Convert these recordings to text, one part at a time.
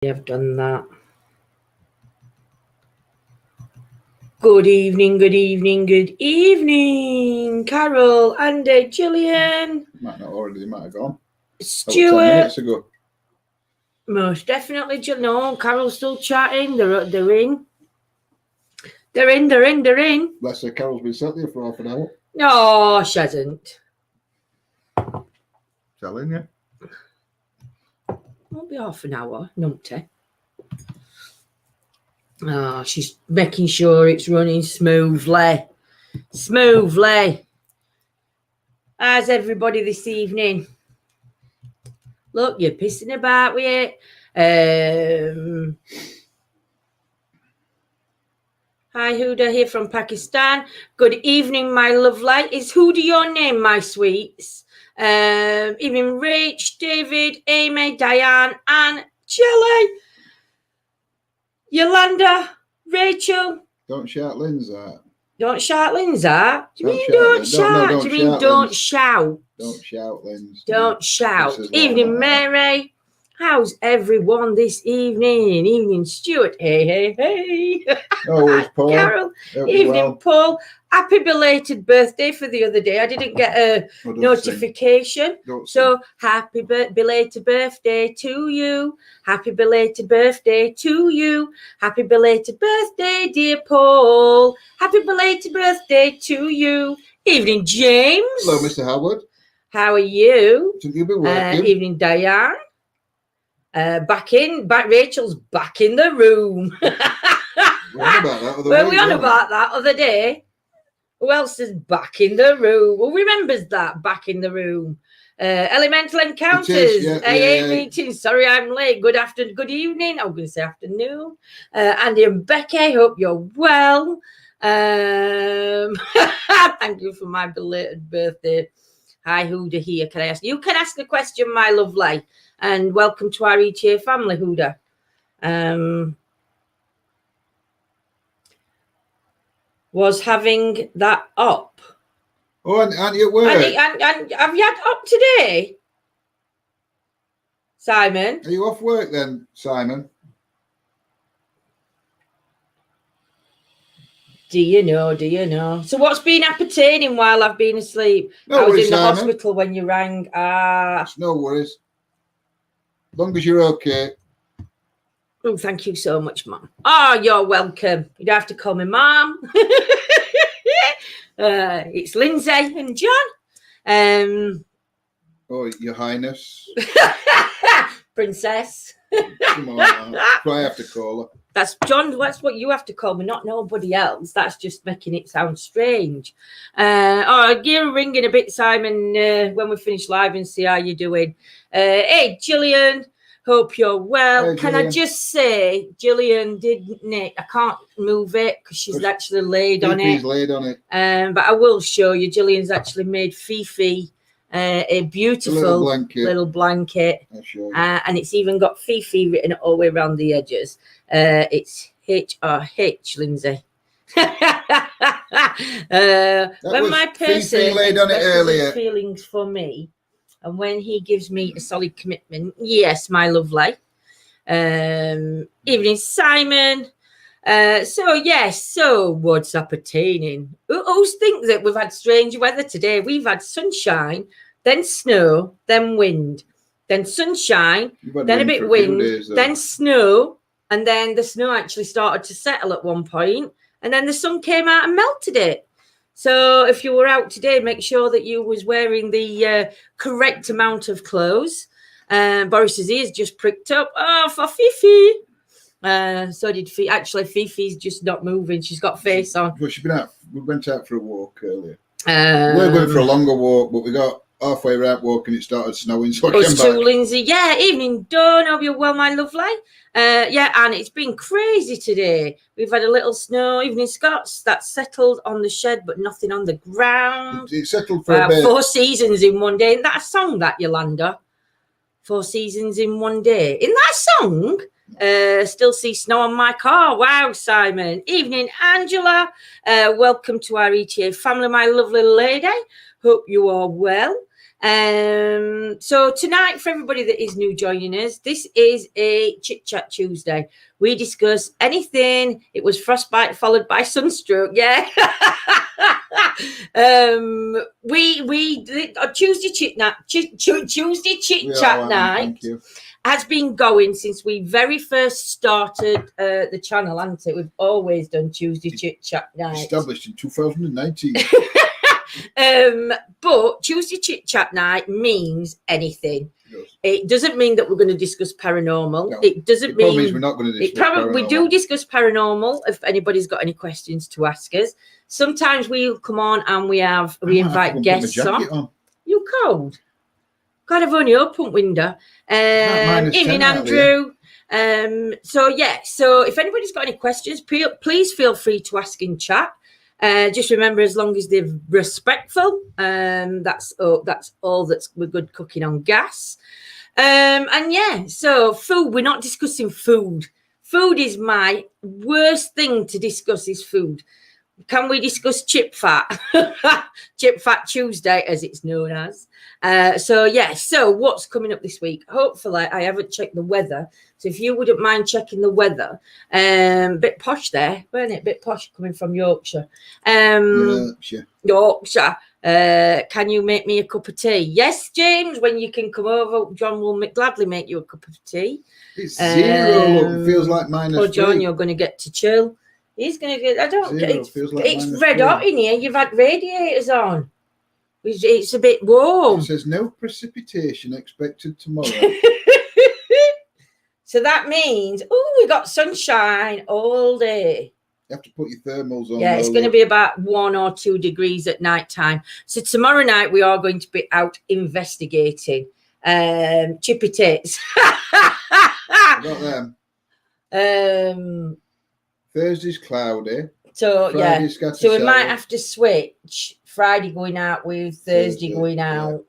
I've done that. Good evening, good evening, good evening, Carol, Andy, Gillian. Might not already, might have gone. Stuart. 10 minutes ago. Most definitely, no, Carol's still chatting. They're in. They're in. Bless her, Carol's been sat there for half an hour. No, she hasn't. Telling you. Won't be half an hour, numpty. Oh, she's making sure it's running smoothly. How's everybody this evening? Look, you're pissing about with it. Hi, Huda here from Pakistan. Good evening, my lovely. Is Huda your name, my sweets? Even Rach, David, Amy, Diane, and Jelly. Yolanda, Rachel. Don't shout Lynn's out. Don't shout Lynn's out? Do you mean don't shout? No, Do you mean don't shout? Don't shout Lynn's. Don't shout. Evening, Mary. How's everyone this evening? Evening, Stuart. Hey. Oh, it's Paul. Carol. Evening, Paul. Happy belated birthday for the other day. I didn't get a notification. So happy belated birthday to you. Happy belated birthday to you. Happy belated birthday, dear Paul. Happy belated birthday to you. Evening, James. Hello, Mr. Howard. How are you? You'll be working. Evening, Diane. Rachel's back in the room. We on about that other day? Who else is back in the room? Who remembers that? Back in the room. Elemental Encounters. AA meeting. Sorry, I'm late. Good afternoon. Good evening. I'm going to say afternoon. Andy and Becky, hope you're well. Thank you for my belated birthday. Hi, Huda here. Can I ask? You can ask a question, my lovely. And welcome to our RACHAEL family, Huda. Was having that up. Oh, and you at work. And have you had up today, Simon? Are you off work then, Simon? Do you know? So what's been appertaining while I've been asleep? I was in the hospital when you rang. No worries. As long as you're okay. Oh, thank you so much, Mum. Oh, you're welcome. You don't have to call me Mum. It's Lindsay and John. Oh, Your Highness. Princess. Come on, I have to call her. That's John. That's what you have to call me, not nobody else. That's just making it sound strange. I'll give a ring in a bit, Simon, when we finish live and see how you're doing. Hey, Gillian. Hope you're well. Can I just say, Gillian didn't Nick? I can't move it because she's actually laid on it. But I will show you. Gillian's actually made Fifi a beautiful little blanket. And it's even got Fifi written all the way around the edges. It's HRH, Lindsay. When my person laid on it earlier. Feelings for me. And when he gives me a solid commitment, yes, my lovely. Evening, Simon. So what's appertaining? Who thinks that we've had strange weather today? We've had sunshine, then snow, then wind, then sunshine, then a bit wind, then snow, and then the snow actually started to settle at one point, and then the sun came out and melted it. So if you were out today, make sure that you was wearing the correct amount of clothes. Boris's ears just pricked up. Oh, for Fifi. So did Fifi. Actually, Fifi's just not moving. She's got face on. Well, she's been out. We went out for a walk earlier. We were going for a longer walk, but we got halfway around walking. It started snowing, so I came back. Lindsay. Yeah, evening, Dawn. Hope you're well, my lovely. And it's been crazy today. We've had a little snow. Evening, Scots. That's settled on the shed, but nothing on the ground. It settled for a bit. 4 seasons in one day. Isn't that a song, that, Yolanda? 4 seasons in one day. In that song? Still see snow on my car. Wow, Simon. Evening, Angela. Welcome to our RACHAEL family, my lovely lady. Hope you are well. So tonight, for everybody that is new joining us, this is a Chit Chat Tuesday. We discuss anything. It was frostbite followed by sunstroke. Yeah. Tuesday Chit Chat night has been going since we very first started the channel, hasn't it? We've always done Tuesday Chit Chat night. Established in 2019. But Tuesday Chit Chat night means anything. It doesn't mean that we're going to discuss paranormal. No, it doesn't mean means we're not going to discuss paranormal. We do discuss paranormal if anybody's got any questions to ask us. Sometimes we'll come on and we invite guests on. You cold? God, I've only opened window. Evening, Andrew. So if anybody's got any questions, please feel free to ask in chat. Just remember, as long as they're respectful, that's all that's we're good cooking on gas. So food, we're not discussing food. Food is my worst thing to discuss is food. Can we discuss chip fat? Chip Fat Tuesday, as it's known as. So what's coming up this week? Hopefully, I haven't checked the weather. So if you wouldn't mind checking the weather. Bit posh there, weren't it? Bit posh coming from Yorkshire. Yorkshire. Can you make me a cup of tea? Yes, James, when you can come over, John will gladly make you a cup of tea. It's zero. Feels like minus. Oh, John, you're going to get to chill. He's going to get, I don't get it. It's red hot in here. You've had radiators on. It's a bit warm. It says no precipitation expected tomorrow. So that means, we got sunshine all day. You have to put your thermals on. Yeah, it's going to be about 1 or 2 degrees at night time. So tomorrow night we are going to be out investigating chippy tits. Got them. Thursday's cloudy. So Friday's so we might have to switch Friday going out with Thursday going out.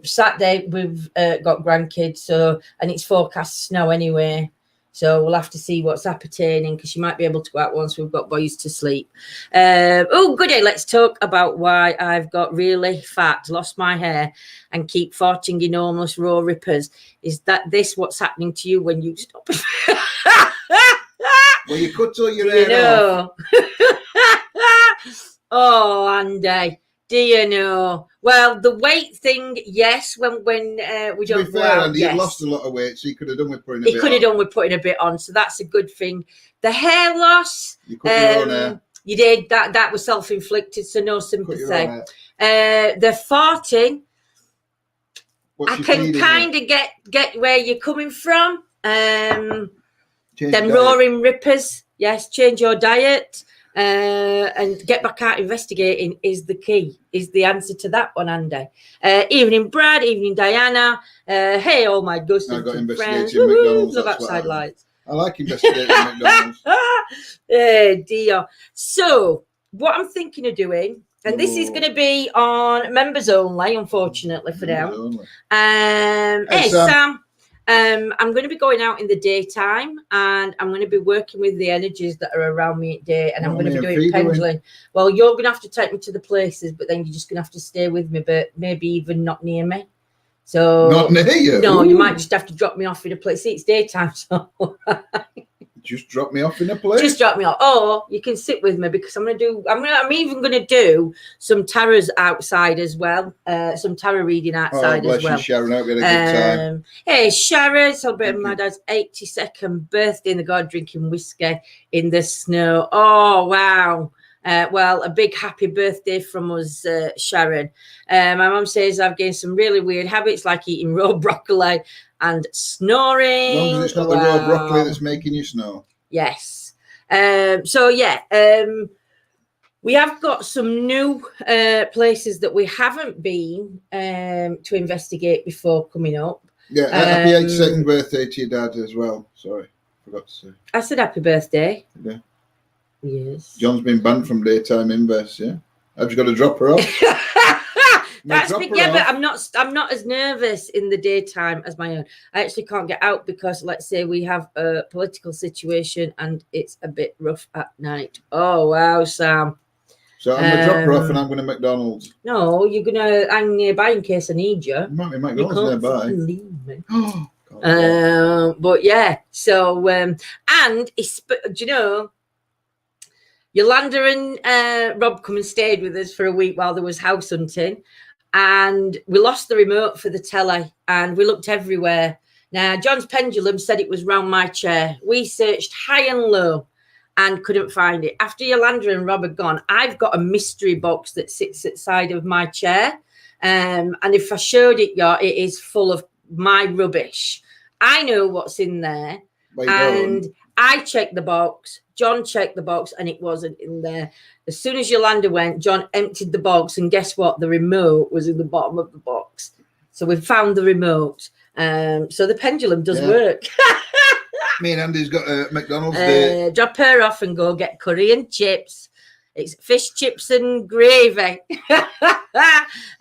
Saturday we've got grandkids, and it's forecast snow anyway. So we'll have to see what's appertaining because you might be able to go out once we've got boys to sleep. Goody, let's talk about why I've got really fat, lost my hair, and keep farting enormous raw rippers. Is that this what's happening to you when you stop? Well, you cut all your hair off. Oh, Andy, do you know? Well, the weight thing, yes. When we don't to be go fair, out, Andy, yes. you lost a lot of weight, so you could have done with putting a He bit could have on. done with putting a bit on, so that's a good thing. The hair loss, You cut your own hair. You did that was self-inflicted, so no sympathy. Cut your own The farting, What's I your can feeding kind of get where you're coming from. Change Them your diet. roaring rippers, yes, change your diet and get back out investigating is the key, is the answer to that one, Andy. Evening, Brad, evening, Diana. Hey, all my ghosts I got and investigating friends. McDonald's. Love that's what outside I lights. I like investigating McDonald's. Dear. So, what I'm thinking of doing, and this is going to be on members only, unfortunately for now. Hey, Sam. I'm going to be going out in the daytime and I'm going to be working with the energies that are around me at day, and I'm going to be doing pendulum. Well, you're going to have to take me to the places, but then you're just going to have to stay with me, but maybe even not near me. So not near you? No, you might just have to drop me off in a place. See, it's daytime, so just drop me off in a place. Just drop me off, or you can sit with me because I'm even going to do some tarots outside as well. Some tarot reading outside as well. You, Sharon. I hope you had a good time. Hey, Sharon, celebrating my dad's 82nd birthday in the garden, drinking whiskey in the snow. Oh wow! Well, a big happy birthday from us, Sharon. My mum says I've gained some really weird habits like eating raw broccoli and snoring. As long as it's not the raw broccoli that's making you snore. Yes. We have got some new places that we haven't been to investigate before coming up. Yeah, happy 82nd birthday to your dad as well. Sorry, forgot to say. I said happy birthday. Yeah. Yes. John's been banned from daytime invest, yeah? I've just got to drop her off. That's big, yeah, but I'm not as nervous in the daytime as my own. I actually can't get out because, let's say, we have a political situation and it's a bit rough at night. Oh wow, Sam. So I'm going to drop her off and I'm going to McDonald's. No, you're going to hang nearby in case I need you. Might be McDonald's nearby. Leave me. But yeah, so, and it's, do you know, Yolanda and Rob come and stayed with us for a week while there was house hunting, and we lost the remote for the telly and we looked everywhere. Now, John's pendulum said it was round my chair. We searched high and low and couldn't find it. After Yolanda and Rob had gone, I've got a mystery box that sits at the side of my chair. And if I showed it you, it is full of my rubbish. I know what's in there. And I checked the box. John checked the box and it wasn't in there. As soon as Yolanda went, John emptied the box, and guess what? The remote was in the bottom of the box. So we found the remote. So the pendulum does work. Me and Andy's got a McDonald's day. Drop her off and go get curry and chips. It's fish, chips and gravy.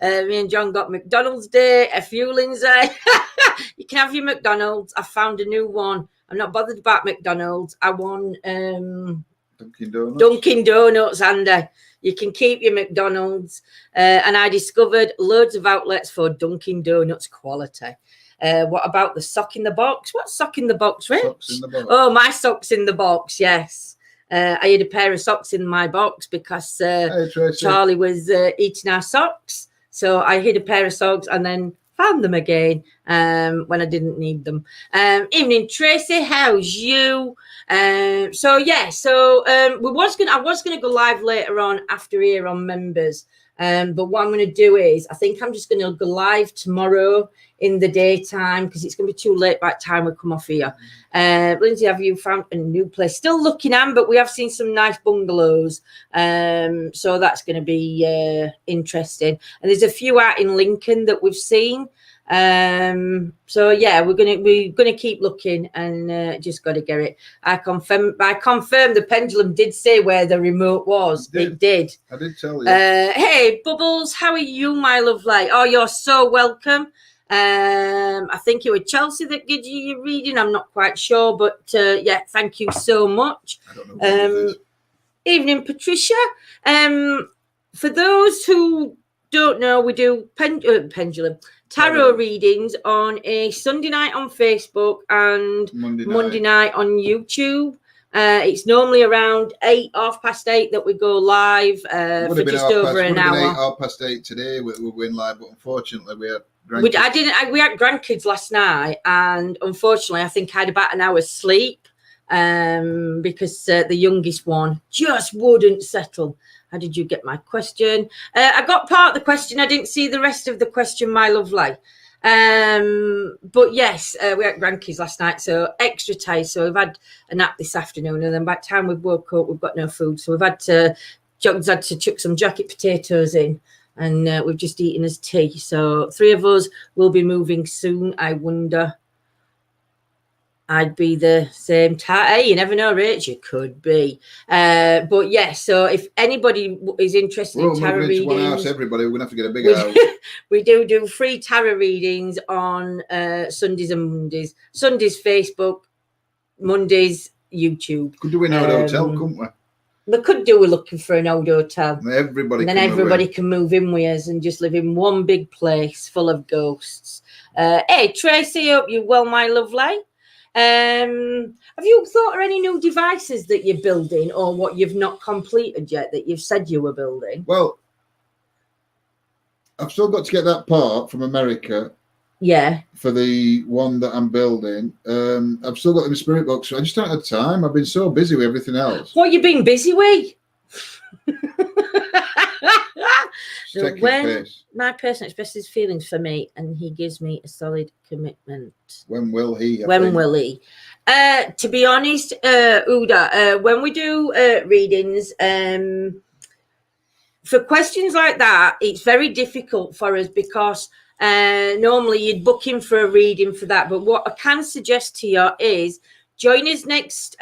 Me and John got McDonald's day, a fuelings day. You can have your McDonald's. I found a new one. I'm not bothered about McDonald's. I want Dunkin' Donuts, Andy. You can keep your McDonald's. And I discovered loads of outlets for Dunkin' Donuts quality. What about the sock in the box? What sock in the box, Rich? Socks in the box. Oh, my socks in the box, yes. I had a pair of socks in my box because Charlie was eating our socks. So I hid a pair of socks and then found them again when I didn't need them. Evening, Tracy. How's you? I was gonna go live later on after here on members. But what I'm going to do is, I think I'm just going to go live tomorrow in the daytime because it's going to be too late by the time we come off here. Lindsay, have you found a new place? Still looking, Anne, but we have seen some nice bungalows. So that's going to be interesting. And there's a few out in Lincoln that we've seen. So yeah, we're gonna keep looking and just got to get it. I confirm the pendulum did say where the remote was. It did. I did tell you. Hey Bubbles, how are you, my lovely? Oh, you're so welcome. I think it was Chelsea that gave you your reading. I'm not quite sure, but yeah, thank you so much. I don't know. Evening, Patricia. For those who don't know, we do pendulum tarot readings on a Sunday night on Facebook and Monday night on YouTube. It's normally around 8:30 that we go live for just over an hour. 8:30 today. We're going live, but unfortunately we had grandkids. We had grandkids last night, and unfortunately, I think I had about an hour's sleep because the youngest one just wouldn't settle. How did you get my question? I got part of the question. I didn't see the rest of the question, my lovely. But yes, we had grandkids last night, so extra tired. So we've had a nap this afternoon, and then by the time we've woke up, we've got no food. So we've had to chuck some jacket potatoes in, and we've just eaten as tea. So 3 of us will be moving soon. I wonder. I'd be the same time. Hey, you never know, Rach. You could be. But yeah, so if anybody is interested in tarot readings, one house, everybody, we're going to have to get a big house. We do free tarot readings on Sundays and Mondays. Sundays, Facebook. Mondays, YouTube. Could do an old hotel, couldn't we? We could do. We're looking for an old hotel. And everybody can move in with us and just live in one big place full of ghosts. Hey, Tracy, hope you're well, my lovely. Have you thought of any new devices that you're building or what you've not completed yet that you've said you were building? Well, I've still got to get that part from America. Yeah. For the one that I'm building. I've still got them in spirit box, so I just don't have time. I've been so busy with everything else. What you been busy with? When my person expresses feelings for me and he gives me a solid commitment. When will he? Will he? To be honest, Uda, when we do readings, for questions like that, it's very difficult for us because normally you'd book in for a reading for that. But what I can suggest to you is join us next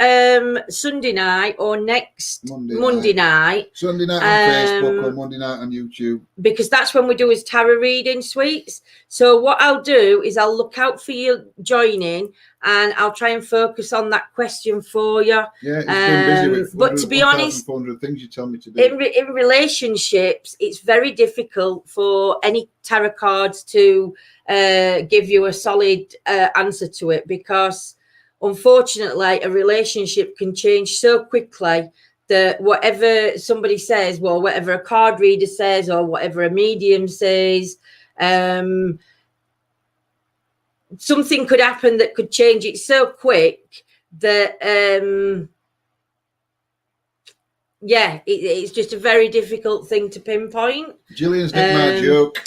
Sunday night or next Monday night. Sunday night on Facebook or Monday night on YouTube. Because that's when we do his tarot reading suites. So what I'll do is I'll look out for you joining, and I'll try and focus on that question for you. Yeah, it's been busy with but to be honest, 400 things you tell me to do. In relationships, it's very difficult for any tarot cards to give you a solid answer to it, because unfortunately a relationship can change so quickly that whatever somebody says, well, whatever a card reader says or whatever a medium says, something could happen that could change it so quick that it's just a very difficult thing to pinpoint. Gillian's nicked my joke.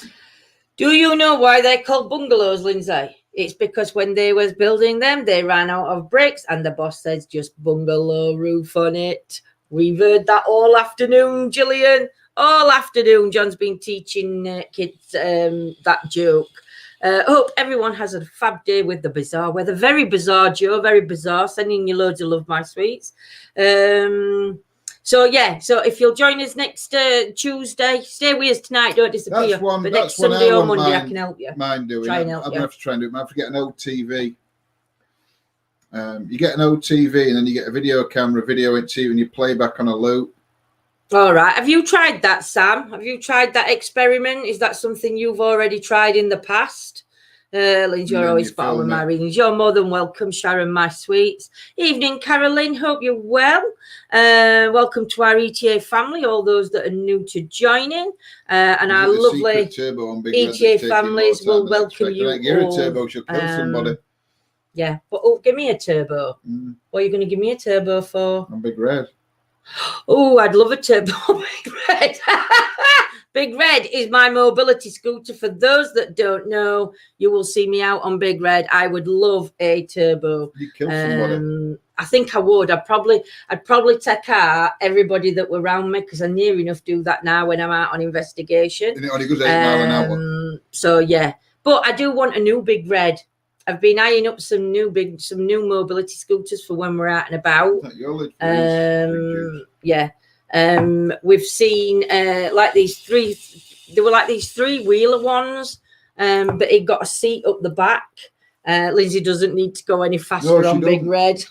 Do you know why they're called bungalows, Lindsay? It's because when they was building them, they ran out of bricks, and the boss says, just bungalow roof on it. We've heard that all afternoon, Gillian. All afternoon, John's been teaching kids that joke. Hope everyone has a fab day with the bizarre weather. Very bizarre, Joe. Very bizarre. Sending you loads of love, my sweets. So if you'll join us next Tuesday, stay with us tonight. Don't disappear. But next Sunday or Monday, I can help you. Mind doing. I'm going to have to try and do it. I have to get an old TV. You get an old TV, and then you get a video camera, video it to you, and you play back on a loop. All right. Have you tried that, Sam? Have you tried that experiment? Is that something you've already tried in the past? Lindsay, you're always following my readings. You're more than welcome, Sharon, my sweets. Evening, Caroline. Hope you're well. Welcome to our ETA family, all those that are new to joining. And our lovely ETA families will welcome you all. You're a turbo, she'll kill somebody. Yeah, but give me a turbo. What are you going to give me a turbo for? I'm Big Red. Oh, I'd love a turbo. Big Red. Big Red is my mobility scooter. For those that don't know, you will see me out on Big Red. I would love a turbo. You kill somebody. I think I would. I'd probably take out everybody that were around me, because I near enough do that now when I'm out on investigation. And it only goes 8 miles an hour. So yeah, but I do want a new Big Red. I've been eyeing up some new mobility scooters for when we're out and about. We've seen like these three. There were like these 3-wheeler ones, but it got a seat up the back. Lindsay doesn't need to go any faster on Big Red.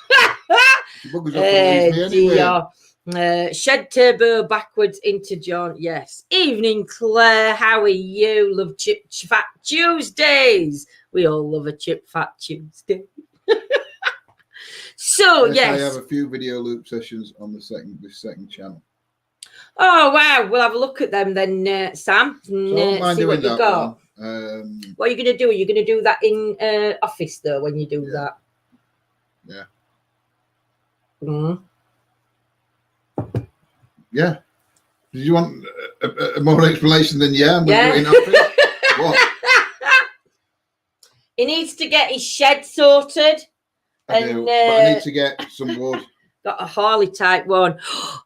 Shed turbo backwards into John. Yes. Evening, Claire. How are you? Love Chip Fat Tuesdays. We all love a Chip Fat Tuesday. So yes, I have a few video loop sessions on this second channel. Oh wow, we'll have a look at them then, Sam. And, see what you got. What are you going to do? Are you going to do that in office though when you do that? Yeah. Yeah. Did you want a more explanation than I'm going to do it in office? What? He needs to get his shed sorted. I do, but I need to get some wood. Got a Harley type one.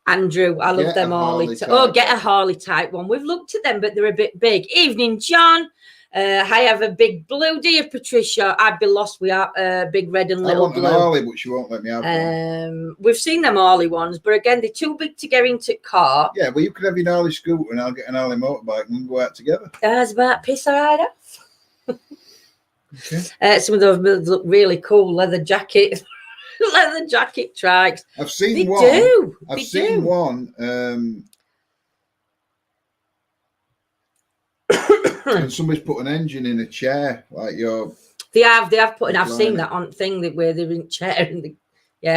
Andrew, I love them Harley. Get a Harley type one. We've looked at them, but they're a bit big. Evening, John. I have a big blue, dear Patricia. I'd be lost without Big Red and Little Blue. I want an Harley, but she won't let me have one. We've seen them Harley ones, but again, they're too big to get into car. Yeah, well, you could have your Harley scooter and I'll get an Harley motorbike and we can go out together. That's about piss her right off. Okay. Some of those look really cool. Leather jacket trikes. I've seen one. And somebody's put an engine in a chair, like your. They have put, and I've seen that on thing where they're in chair and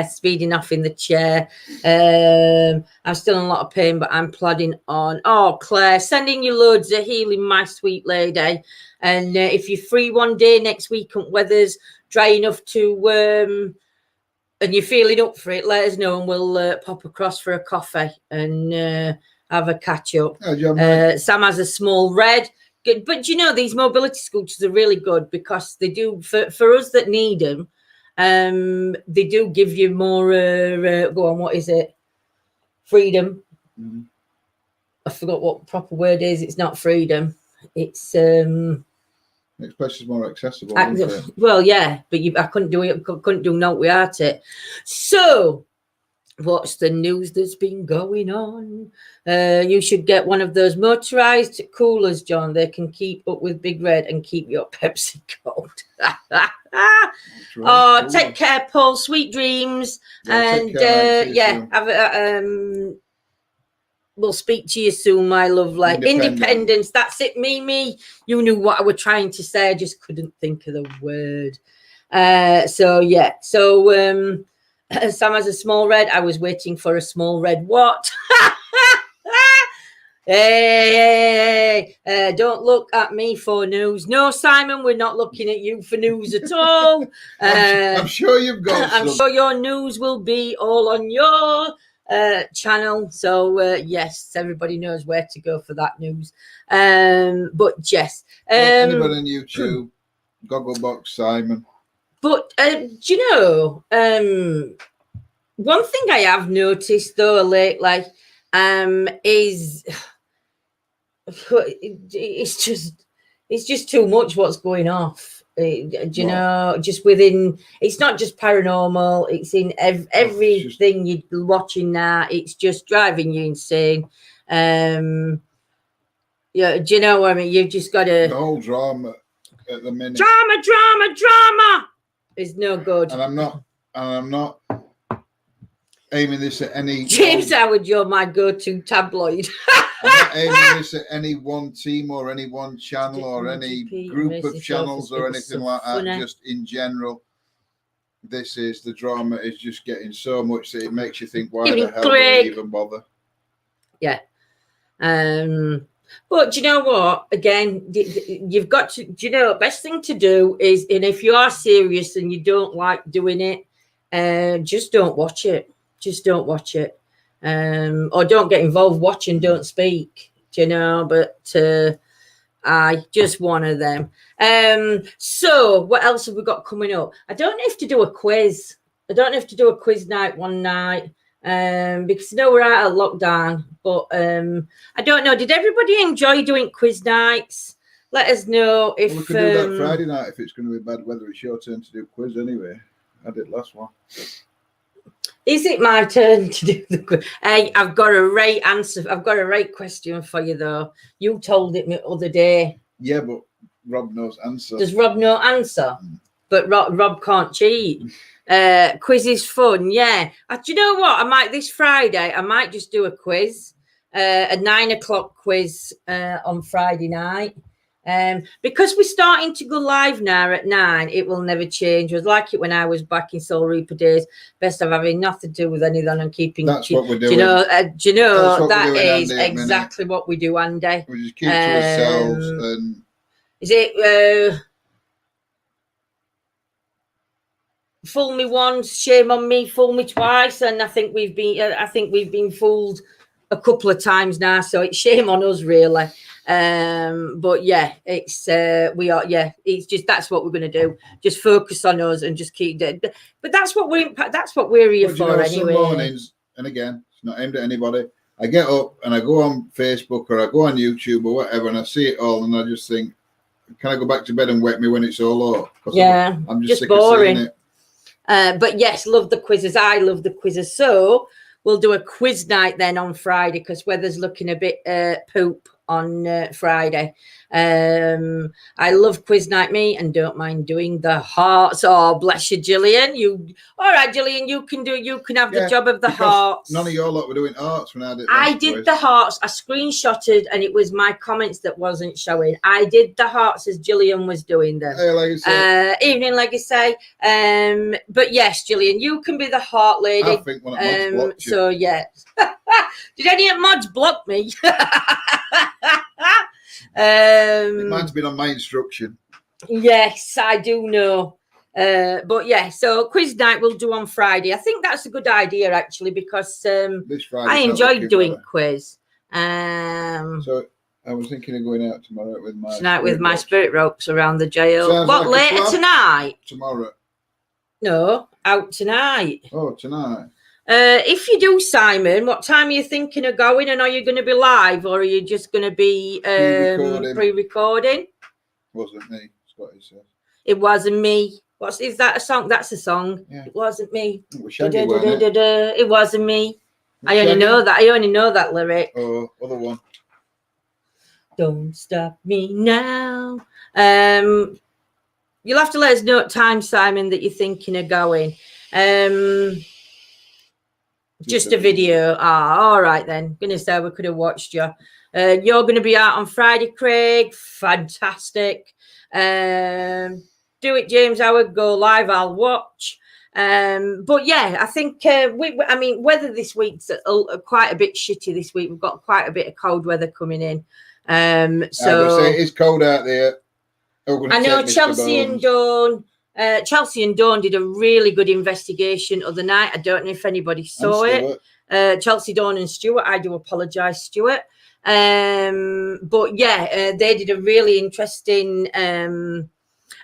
speeding off in the chair. I'm still in a lot of pain, but I'm plodding on. Oh, Claire, sending you loads of healing, my sweet lady. And if you're free one day next week and weather's dry enough to, and you're feeling up for it, let us know and we'll pop across for a coffee and have a catch up. Sam has a small red. Good. But you know, these mobility scooters are really good because they do, for us that need them, they do give you more, go on, what is it? Freedom. Mm-hmm. I forgot what proper word is. It's not freedom. It's, Next place is more accessible, isn't it? Well, yeah, but I couldn't do it. Couldn't do note without it. So, what's the news that's been going on? You should get one of those motorized coolers, John. They can keep up with Big Red and keep your Pepsi cold. Oh, take care, Paul. Sweet dreams. And we'll speak to you soon, my lovely. Independence. That's it, Mimi. You knew what I was trying to say. I just couldn't think of the word. So Sam has a small red. I was waiting for a small red what? Hey, don't look at me for news. No, Simon, we're not looking at you for news at all. I'm sure you've got I'm sure your news will be all on your channel. So, yes, everybody knows where to go for that news. But, yes. Anybody on YouTube, Gogglebox, Simon. But, do you know, one thing I have noticed, though, lately, is... it's just too much what's going off. Do you know, just within, it's not just paranormal, it's in everything you're watching now. It's just driving you insane. Yeah, do you know what I mean? You've just got to, the whole drama at the minute. Drama is no good. And I'm not aiming this at any James Howard, you're my go-to tabloid. I'm not aiming this at any one team or any one channel or any group of channels or anything like that. Just in general, the drama is just getting so much that it makes you think, why the hell do I even bother? Yeah. But do you know what? Again, you've got to, do you know, best thing to do is, and if you are serious and you don't like doing it, just don't watch it. Just don't watch it. Or don't get involved, watch and don't speak, do you know, but I just one of them. So what else have we got coming up? I don't have to do a quiz. I don't have to do a quiz night one night, because we're out of lockdown, but I don't know, did everybody enjoy doing quiz nights? Let us know if we can do that Friday night if it's going to be bad weather. It's your turn to do quiz anyway. I did last one. Is it my turn to do the quiz? Hey, I've got a right answer. I've got a right question for you, though. You told it me the other day. Yeah, but Rob knows answer. Does Rob know answer? But Rob can't cheat. Quiz is fun, yeah. Do you know what? This Friday, I might just do a quiz, a 9 o'clock quiz on Friday night. Because we're starting to go live now at 9, it will never change. It was like it when I was back in Soul Reaper days. Best of having nothing to do with anything and keeping. That's what we're doing. Do you know that is exactly what we do, Andy. We just keep to ourselves. And is it fool me once, shame on me, fool me twice, and I think we've been fooled a couple of times now. So it's shame on us, really. But yeah, it's it's just, that's what we're going to do. Just focus on us and just keep it. But that's what we're here for anyway. Some mornings, and again, it's not aimed at anybody, I get up and I go on Facebook or I go on YouTube or whatever, and I see it all, and I just think, can I go back to bed and wake me when it's all up? Yeah, I'm just sick boring. Of seeing it. But yes, love the quizzes. I love the quizzes. So we'll do a quiz night then on Friday, because weather's looking a bit poop on Friday. I love quiz night, me, and don't mind doing the hearts. Oh, bless you, Gillian. All right, Gillian, you can have the job of the hearts. None of your lot were doing hearts when I did. I did the hearts. I screenshotted, and it was my comments that wasn't showing. I did the hearts as Gillian was doing them. Hey, legacy. Evening legacy. But yes, Gillian, you can be the heart lady. I think one of mods blocked you. So yeah. Did any of mods block me? Mine's been on my instruction. Yes, I do know. But yeah, so quiz night we'll do on Friday. I think that's a good idea actually, because this Friday, I enjoyed doing quiz. So I was thinking of going out tomorrow with my spirit ropes around the jail. Sounds what, like later tonight? Tomorrow. No, out tonight. Oh, tonight. If you do, Simon, what time are you thinking of going? And are you going to be live, or are you just going to be pre-recording? Wasn't me. It's what he says. It wasn't me. Is that a song? That's a song. Yeah. It wasn't me. It was Shaggy, wasn't it? It wasn't me. I only know that lyric. Oh, other one. Don't stop me now. You'll have to let us know at time, Simon, that you're thinking of going. Just a video. All right then. Goodness, we could have watched you. You're going to be out on Friday, Craig. Fantastic. Do it, James Howard. Go live. I'll watch. But yeah, I think weather this week's quite a bit shitty this week. We've got quite a bit of cold weather coming in. So it is cold out there. I know Chelsea and Dawn did a really good investigation other night. I don't know if anybody saw it. Chelsea, Dawn and Stuart. I do apologise, Stuart. But yeah, they did a really interesting and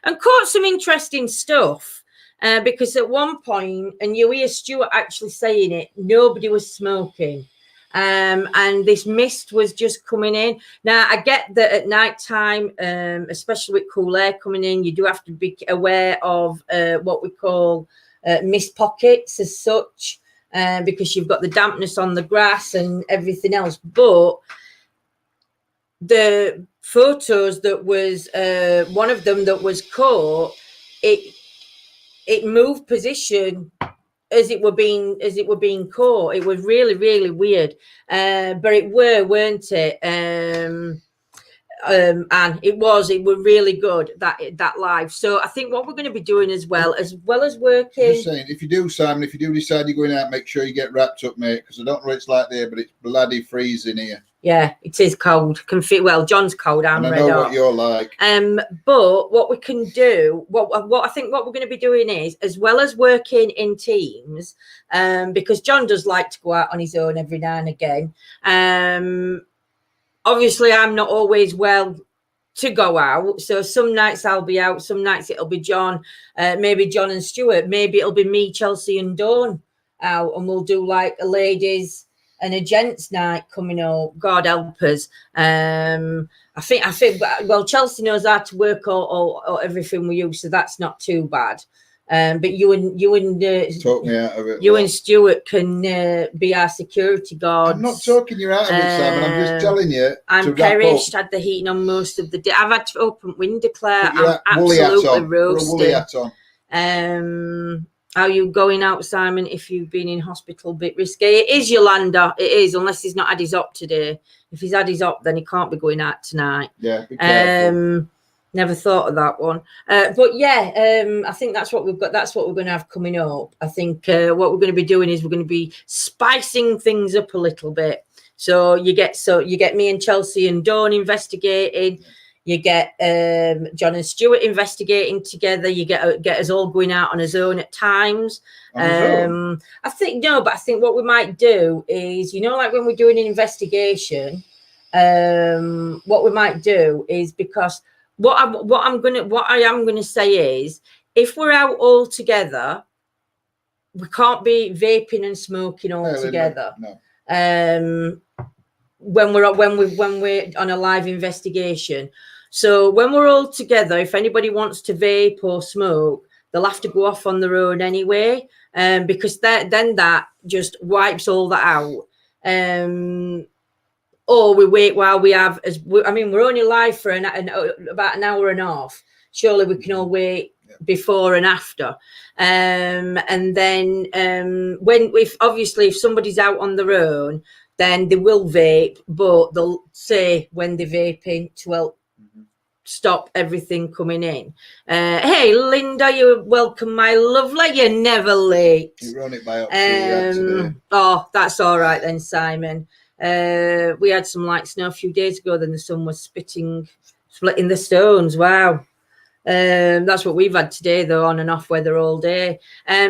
caught some interesting stuff. Because at one point, and you hear Stuart actually saying it, nobody was smoking. And this mist was just coming in. Now, I get that at night time, especially with cool air coming in, you do have to be aware of what we call mist pockets as such, because you've got the dampness on the grass and everything else. But the photos that was, one of them that was caught, it moved position as it were being caught. It was really, really weird. But it weren't it? And it was really good that live. So I think what we're going to be doing as well as working. Just saying, if you do, Simon, if you do decide you're going out, make sure you get wrapped up, mate, because I don't know what it's like there, but it's bloody freezing here. Yeah, it is cold. Can feel well. John's cold. I'm red hot. I know what you're like. But what we can do, what I think what we're going to be doing is, as well as working in teams, because John does like to go out on his own every now and again. Obviously, I'm not always well to go out, so some nights I'll be out, some nights it'll be John, maybe John and Stuart, maybe it'll be me, Chelsea, and Dawn out, and we'll do like a ladies and a gents night coming up. God help us. I think well, Chelsea knows how to work all everything with you, so that's not too bad. But you and talk me out of it. You and Stuart can be our security guards. I'm not talking you out of it, Simon. I'm just telling you. I'm perished. Had the heating on most of the day. I've had to open window, Claire. I'm absolutely roasted. Woolly hat on. Are you going out, Simon, if you've been in hospital? A bit risky. It is, Yolanda. It is, unless he's not had his op today. If he's had his op, then he can't be going out tonight. Yeah, be careful. Never thought of that one. But yeah, I think that's what we've got. That's what we're going to have coming up. I think what we're going to be doing is we're going to be spicing things up a little bit. So you get me and Chelsea and Dawn investigating. You get John and Stuart investigating together. You get us all going out on his own at times. I think what we might do is, like when we're doing an investigation, what we might do is, because what I am gonna say is, if we're out all together, we can't be vaping and smoking all together. No. When we're on a live investigation. So when we're all together, if anybody wants to vape or smoke, they'll have to go off on their own anyway, because then that just wipes all that out. Or we wait while we have, we're only live for about an hour and a half. Surely we can all wait before and after. And then if somebody's out on their own, then they will vape, but they'll say when they're vaping to help stop everything coming in. Hey, Linda, you're welcome, my lovely. You're never late. You run it by up today. Oh, that's all right then, Simon. We had some light snow a few days ago. Then the sun was splitting the stones. Wow. That's what we've had today, though, on and off weather all day.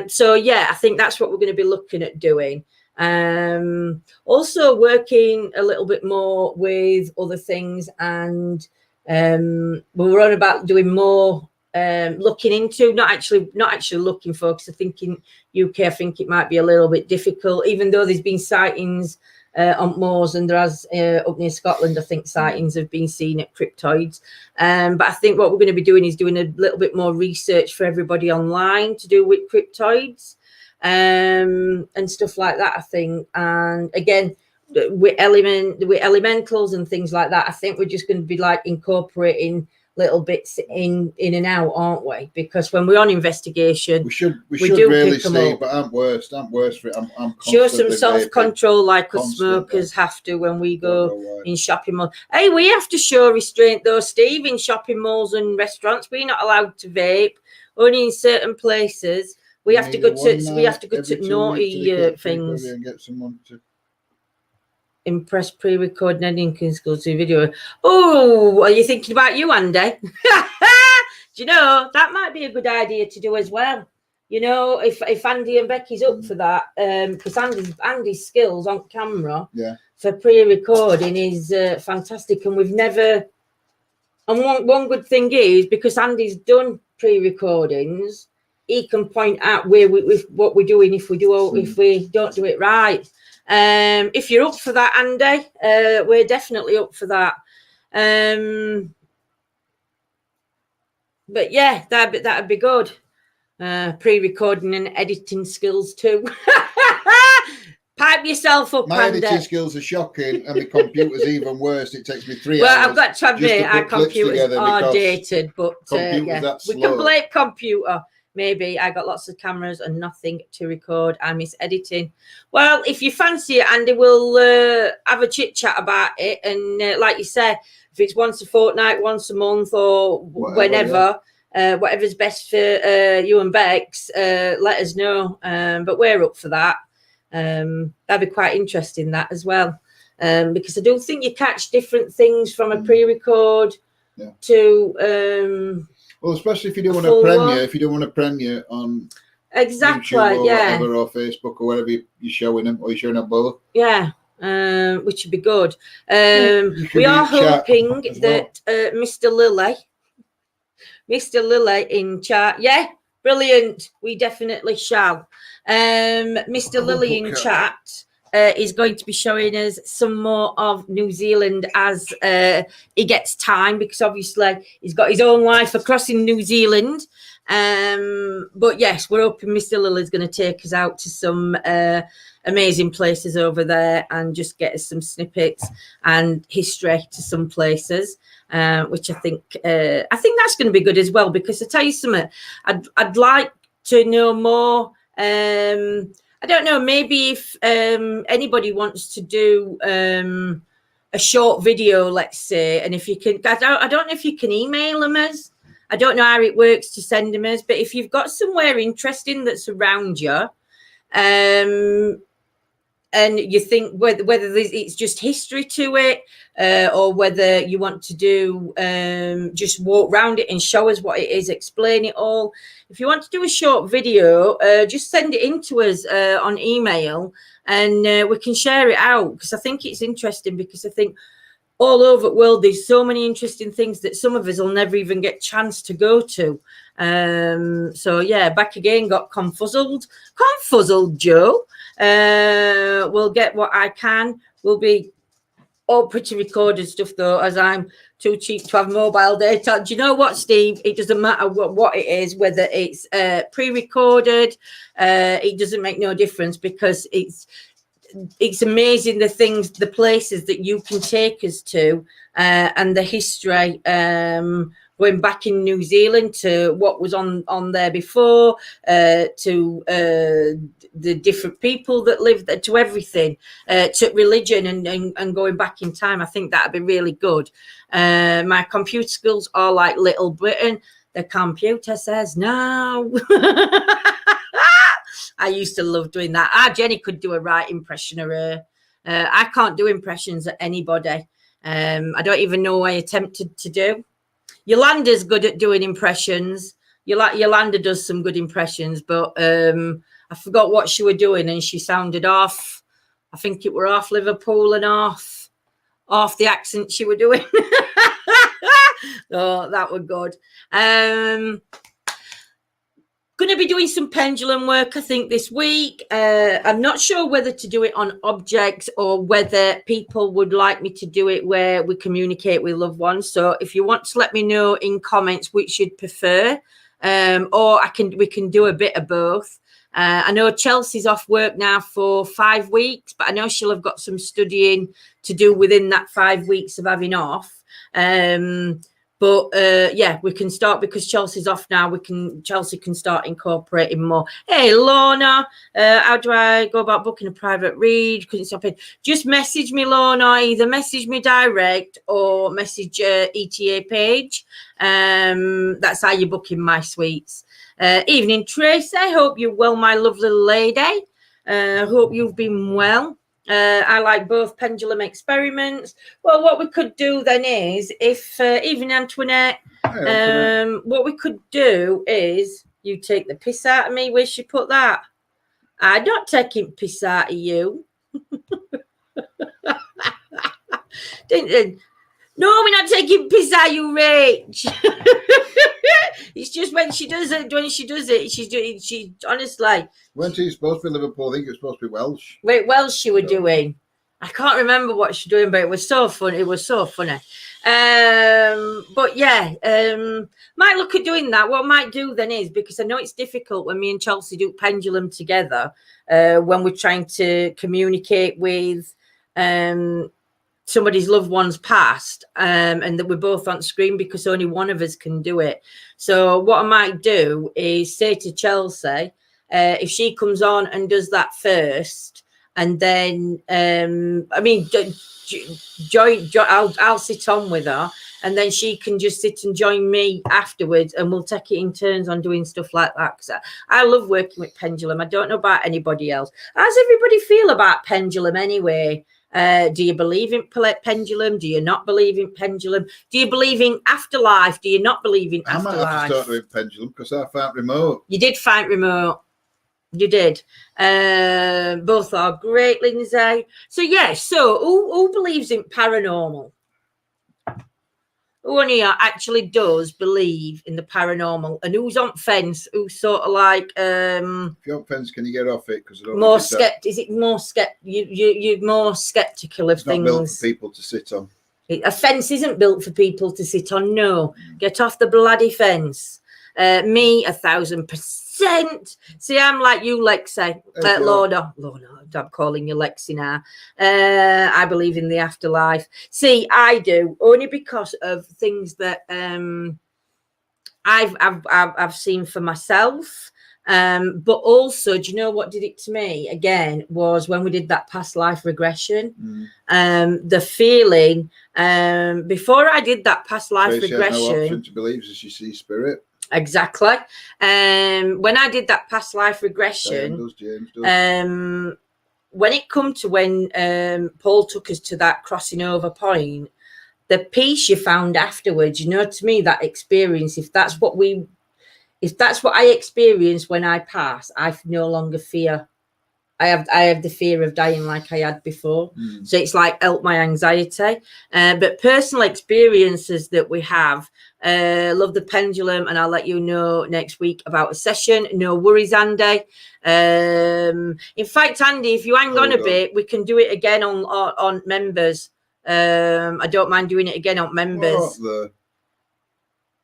So yeah, I think that's what we're going to be looking at doing. Also working a little bit more with other things, and we were on about doing more looking into, not actually looking for, because I think in UK, I think it might be a little bit difficult, even though there's been sightings on moors, and there has up near Scotland, I think, sightings have been seen at cryptoids. But I think what we're going to be doing is doing a little bit more research for everybody online to do with cryptoids and stuff like that, I think. And again, with elementals and things like that, I think we're just going to be like incorporating little bits in and out, aren't we? Because when we're on investigation, we should really see, but I'm worse for it. I'm show some self-control like us smokers have to when we go in shopping malls. Hey, we have to show restraint though, Steve, in shopping malls and restaurants. We're not allowed to vape, only in certain places. We have to go to naughty things. And get someone to impress pre-recording editing skills to video. Oh, are you thinking about you, Andy? Do you know that might be a good idea to do as well? You know, if Andy and Becky's up for that, because Andy's skills on camera for pre-recording is fantastic, and we've never. And one good thing is because Andy's done pre-recordings, he can point out where what we're doing if we don't do it right. If you're up for that, Andy, we're definitely up for that. But yeah, that'd be good. Pre-recording and editing skills too. Pipe yourself up, my Andy. editing skills are shocking, and my computer's even worse. It takes me 3 hours. Well, I've got to admit, our computers are dated, but we can blame computer. Maybe I got lots of cameras and nothing to record. I miss editing. Well, if you fancy it, Andy, we'll have a chit chat about it. And like you said, if it's once a fortnight, once a month, or whenever, whatever's best for you and Bex, let us know. But we're up for that. That'd be quite interesting, that as well. Because I don't think you catch different things from a pre-record to... Well, especially if you don't want to premiere, on YouTube or whatever, or Facebook or whatever you're showing them, or you're showing them both. Yeah, which would be good. We are hoping that Mr. Lilly in chat. Yeah, brilliant. We definitely shall. Mr. Lilly in chat is going to be showing us some more of New Zealand as he gets time, because obviously he's got his own life across in New Zealand. But yes, we're hoping Mr. Lilly's going to take us out to some amazing places over there and just get us some snippets and history to some places, which I think that's going to be good as well. Because I tell you something, I'd like to know more. I don't know, maybe if anybody wants to do a short video, let's say, and if you can, I don't know if you can email them us. I don't know how it works to send them us, but if you've got somewhere interesting that's around you, and you think whether it's just history to it, or whether you want to do just walk around it and show us what it is, explain it all. If you want to do a short video, just send it in to us on email, and we can share it out, because I think it's interesting, because I think all over the world there's so many interesting things that some of us will never even get a chance to go to. So yeah, back again, got confuzzled, Joe. We'll get what I can. We'll be all pretty recorded stuff though, as I'm too cheap to have mobile data. Do you know what, Steve? It doesn't matter what it is, whether it's pre-recorded. It doesn't make no difference, because it's amazing the places that you can take us to, and the history, going back in New Zealand to what was on there before, to the different people that lived there, to everything, to religion, and going back in time. I think that'd be really good. My computer skills are like Little Britain. The computer says no. I used to love doing that. Jenny could do a right impression of her. I can't do impressions of anybody. I don't even know what I attempted to do. Yolanda's good at doing impressions. Yolanda does some good impressions, but I forgot what she were doing, and she sounded off. I think it were off Liverpool and off the accent she were doing. Oh, that were good. Going to be doing some pendulum work, I think, this week. I'm not sure whether to do it on objects or whether people would like me to do it where we communicate with loved ones. So if you want to let me know in comments which you'd prefer, or we can do a bit of both. I know Chelsea's off work now for 5 weeks, but I know she'll have got some studying to do within that 5 weeks of having off. But yeah, we can start because Chelsea's off now. Chelsea can start incorporating more. Hey, Lorna, how do I go about booking a private read? Couldn't stop it. Just message me, Lorna. Either message me direct or message ETA page. That's how you're booking my suites. Evening, Tracy. Hope you're well, my lovely lady. Hope you've been well. I like both pendulum experiments. Well, what we could do then is, if even Antoinette, what we could do is, you take the piss out of me. Where's she put that? I'm not taking piss out of you. No, we're not taking piss out of you, Rach. It's just when she does it, she's honestly. Weren't she supposed to be Liverpool? I think it was supposed to be Welsh. Wait, Welsh she were doing. I can't remember what she's doing, but it was so fun. It was so funny. But yeah, might look at doing that. What I might do then is, because I know it's difficult when me and Chelsea do pendulum together, when we're trying to communicate with somebody's loved one's past, and that we're both on screen because only one of us can do it. So what I might do is say to Chelsea, if she comes on and does that first, and then I mean, I'll sit on with her, and then she can just sit and join me afterwards, and we'll take it in turns on doing stuff like that. Because I love working with pendulum. I don't know about anybody else. How does everybody feel about pendulum anyway? Do you believe in pendulum? Do you not believe in pendulum? Do you believe in afterlife? Do you not believe in afterlife? I might have to start doing pendulum because I found remote. You did find remote. You did. Both are great, Lindsay. So yeah, so who believes in paranormal? Who on here actually does believe in the paranormal? And who's on fence? Who's sort of like if you're on fence, can you get off it? Because more skeptical. Is it more you're more skeptical of things? Not built for people to sit on. A fence isn't built for people to sit on. No, get off the bloody fence. Me, 1,000%. See, I'm like you, Lexi. Lorna, I'm calling you Lexi now. I believe in the afterlife. See, I do, only because of things that I've seen for myself. But also, do you know what did it to me again was when we did that past life regression. The feeling before I did that past life regression. No option to believe as you see spirit. Exactly. When I did that past life regression, James does. When it come to when Paul took us to that crossing over point, the peace you found afterwards, you know, to me, that experience, if that's what I experience when I pass, I no longer fear. I have the fear of dying like I had before. So it's like help my anxiety. But personal experiences that we have, love the pendulum, and I'll let you know next week about a session. No worries, Andy. In fact, Andy, if you hang on a bit, we can do it again on members. I don't mind doing it again on members.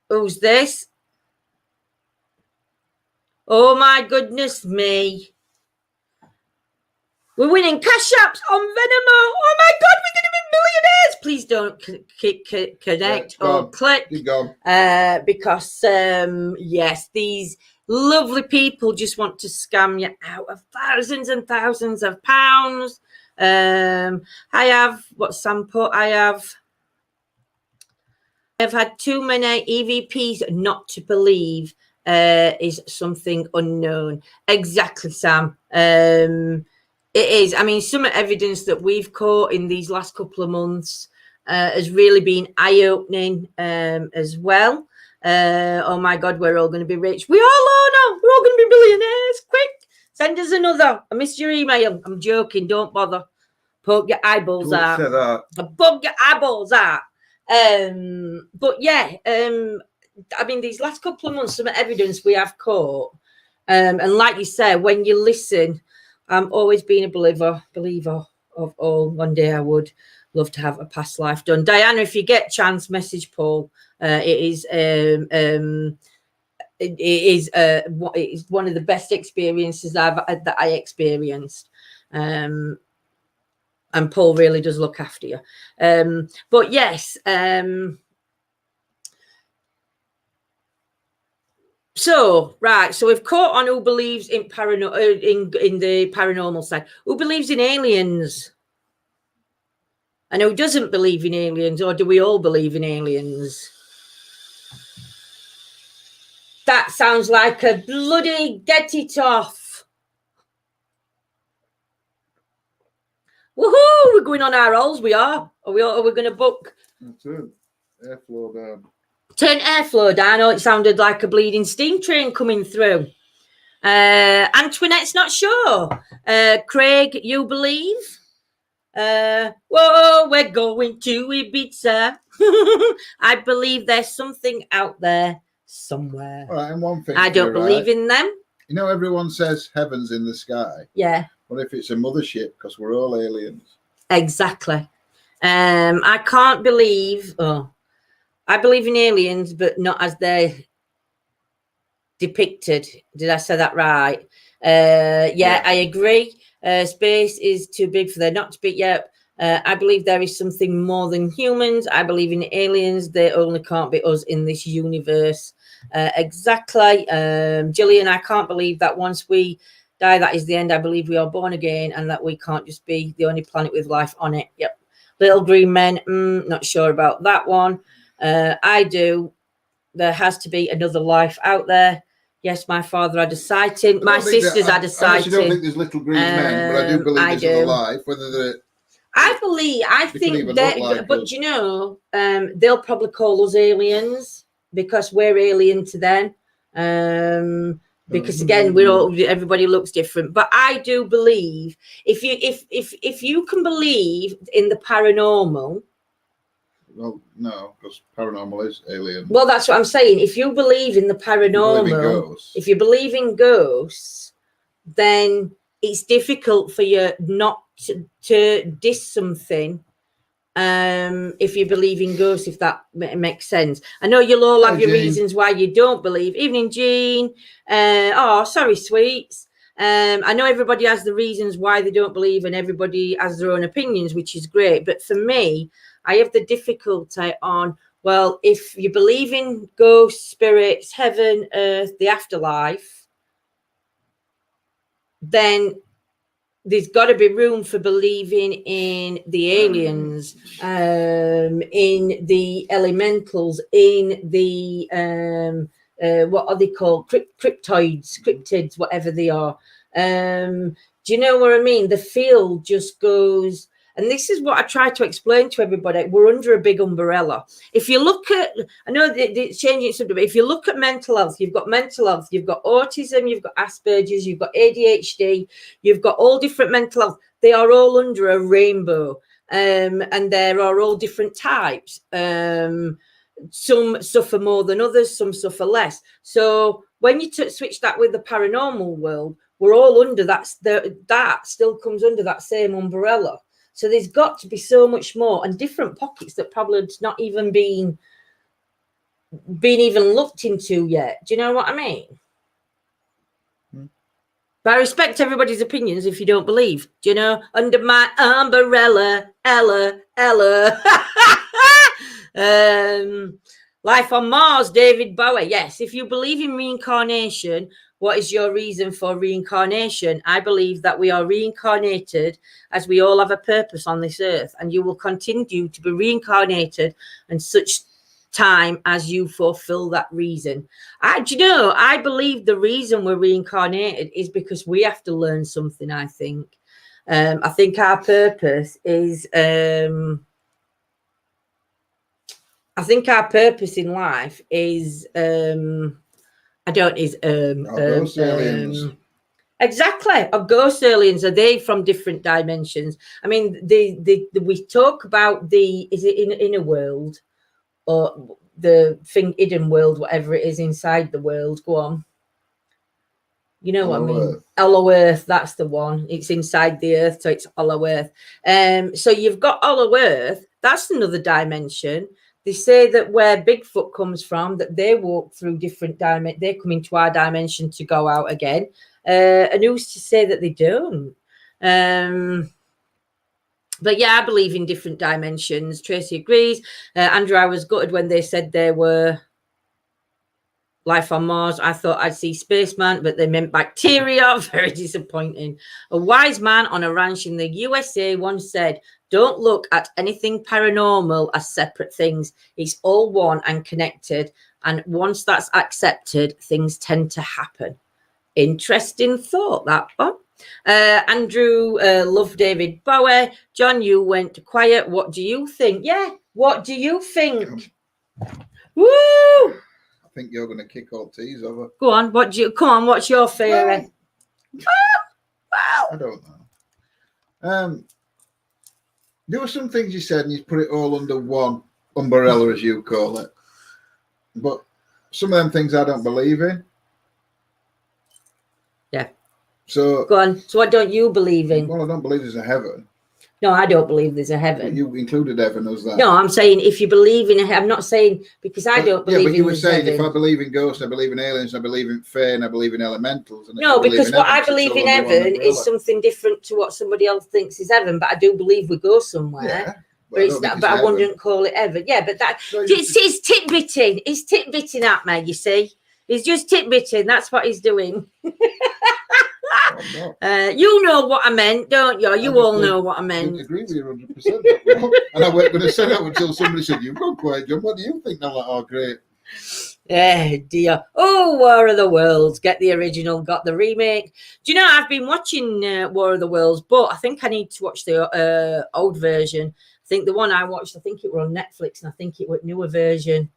Who's this? Oh my goodness me. We're winning cash apps on Venmo. Oh my God, we're going to be millionaires. Please don't connect or click. Because, yes, these lovely people just want to scam you out of thousands and thousands of pounds. I have, what Sam put, I've had too many EVPs not to believe is something unknown. Exactly, Sam. It is. I mean, some evidence that we've caught in these last couple of months has really been eye-opening as well. Oh my God, we're all going to be rich. We all are now. We're all going to be billionaires. Quick, send us another. I missed your email. I'm joking. Don't bother. Poke your eyeballs out. Poke your eyeballs out. But yeah, I mean, these last couple of months, some evidence we have caught And like you said, when you listen, I'm always been a believer of all. One day I would love to have a past life done. Diana, if you get chance, message Paul. It is one of the best experiences that I experienced. And Paul really does look after you. But yes, so we've caught on who believes in in the paranormal side. Who believes in aliens? And who doesn't believe in aliens, or do we all believe in aliens? That sounds like a bloody get it off. Woohoo! We're going on our rolls. We are. Are we going to book? Turn airflow down. Turn airflow down. Oh, it sounded like a bleeding steam train coming through. Antoinette's not sure. Craig, you believe? Whoa, we're going to Ibiza. I believe there's something out there somewhere. All right, and one thing I don't believe in them. You know, everyone says heaven's in the sky. Yeah. What if it's a mothership? Because we're all aliens. Exactly. I can't believe. I believe in aliens, but not as they're depicted. Did I say that right? Yeah, I agree. Space is too big for them not to be. Yep. I believe there is something more than humans. I believe in aliens. They only can't be us in this universe. Exactly. Gillian, I can't believe that once we die, that is the end. I believe we are born again and that we can't just be the only planet with life on it. Yep. Little green men, not sure about that one. I do. There has to be another life out there. Yes, my father had a sighting. My sisters had a sighting. I don't think there's little green men, but I do believe there's another life. Whether they're I think that, like but us. You know, they'll probably call us aliens because we're alien to them. Because again, everybody looks different. But I do believe if you can believe in the paranormal. Well, no, because paranormal is alien. Well, that's what I'm saying. If you believe in the paranormal, if you believe in ghosts, then it's difficult for you not to diss something. If you believe in ghosts, if that makes sense. I know you'll all have your reasons why you don't believe. Evening, Jean. Sorry, sweets. I know everybody has the reasons why they don't believe, and everybody has their own opinions, which is great. But for me, I have the difficulty on, well, if you believe in ghosts, spirits, heaven, earth, the afterlife, then there's got to be room for believing in the aliens, in the elementals, in the what are they called? Cryptids, whatever they are. Do you know what I mean? The field just goes, and this is what I try to explain to everybody. We're under a big umbrella. If you look at, I know it's changing something, but if you look at mental health, you've got autism, you've got Asperger's, you've got ADHD, you've got all different mental health. They are all under a rainbow, and there are all different types. Some suffer more than others, some suffer less. So when you switch that with the paranormal world, we're all under that still comes under that same umbrella. So there's got to be so much more and different pockets that probably it's not even been even looked into yet. Do you know what I mean? But I respect everybody's opinions if you don't believe. Do you know? Under my umbrella, Ella. Life on Mars, David Bowie. Yes, if you believe in reincarnation, what is your reason for reincarnation? I believe that we are reincarnated as we all have a purpose on this earth, and you will continue to be reincarnated and such time as you fulfill that reason. I believe the reason we're reincarnated is because we have to learn something. I think our purpose is I think our purpose in life is ghost aliens. Exactly. Or ghost aliens, are they from different dimensions? I mean, we talk about is it in inner world or the thing hidden world, whatever it is inside the world? Go on. You know what I mean? Earth. Hollow Earth, that's the one. It's inside the Earth, so it's Hollow Earth. So you've got Hollow Earth. That's another dimension. They say that where Bigfoot comes from, that they walk through different dimensions. They come into our dimension to go out again. And who's to say that they don't? But yeah, I believe in different dimensions. Tracy agrees. Andrew, I was gutted when they said there were life on Mars. I thought I'd see spaceman, but they meant bacteria. Very disappointing. A wise man on a ranch in the USA once said, don't look at anything paranormal as separate things. It's all one and connected. And once that's accepted, things tend to happen. Interesting thought, that one. Andrew, love David Bowie. John, you went quiet. What do you think? Yeah, what do you think? Woo! I think you're going to kick all teas over. Go on. Come on? What's your theory? I don't know. There were some things you said, and you put it all under one umbrella, as you call it. But some of them things I don't believe in. Yeah. So go on. So what don't you believe in? Well, I don't believe there's a heaven. No, I don't believe there's a heaven. But you included heaven as that. No, I'm saying if you believe in a heaven, I'm not saying because I don't believe in. Yeah, but you were saying heaven. If I believe in ghosts, I believe in aliens, I believe in fae, and I believe in elementals. And no, because what I believe in heaven is is something different to what somebody else thinks is heaven. But I do believe we go somewhere. Yeah, but I wouldn't call it heaven. Yeah, but that it's tit-bitting. It's tit-bitting at me, you see. He's just tit-bitting. That's what he's doing. You know what I meant, don't you? You all know what I meant. I agree with you 100%. And I wasn't going to say that until somebody said, you've gone quiet, John. What do you think? I'm like, oh, great. Yeah, dear. Oh, War of the Worlds. Get the original, got the remake. Do you know, I've been watching War of the Worlds, but I think I need to watch the old version. I think the one I watched, I think it was on Netflix, and I think it was newer version.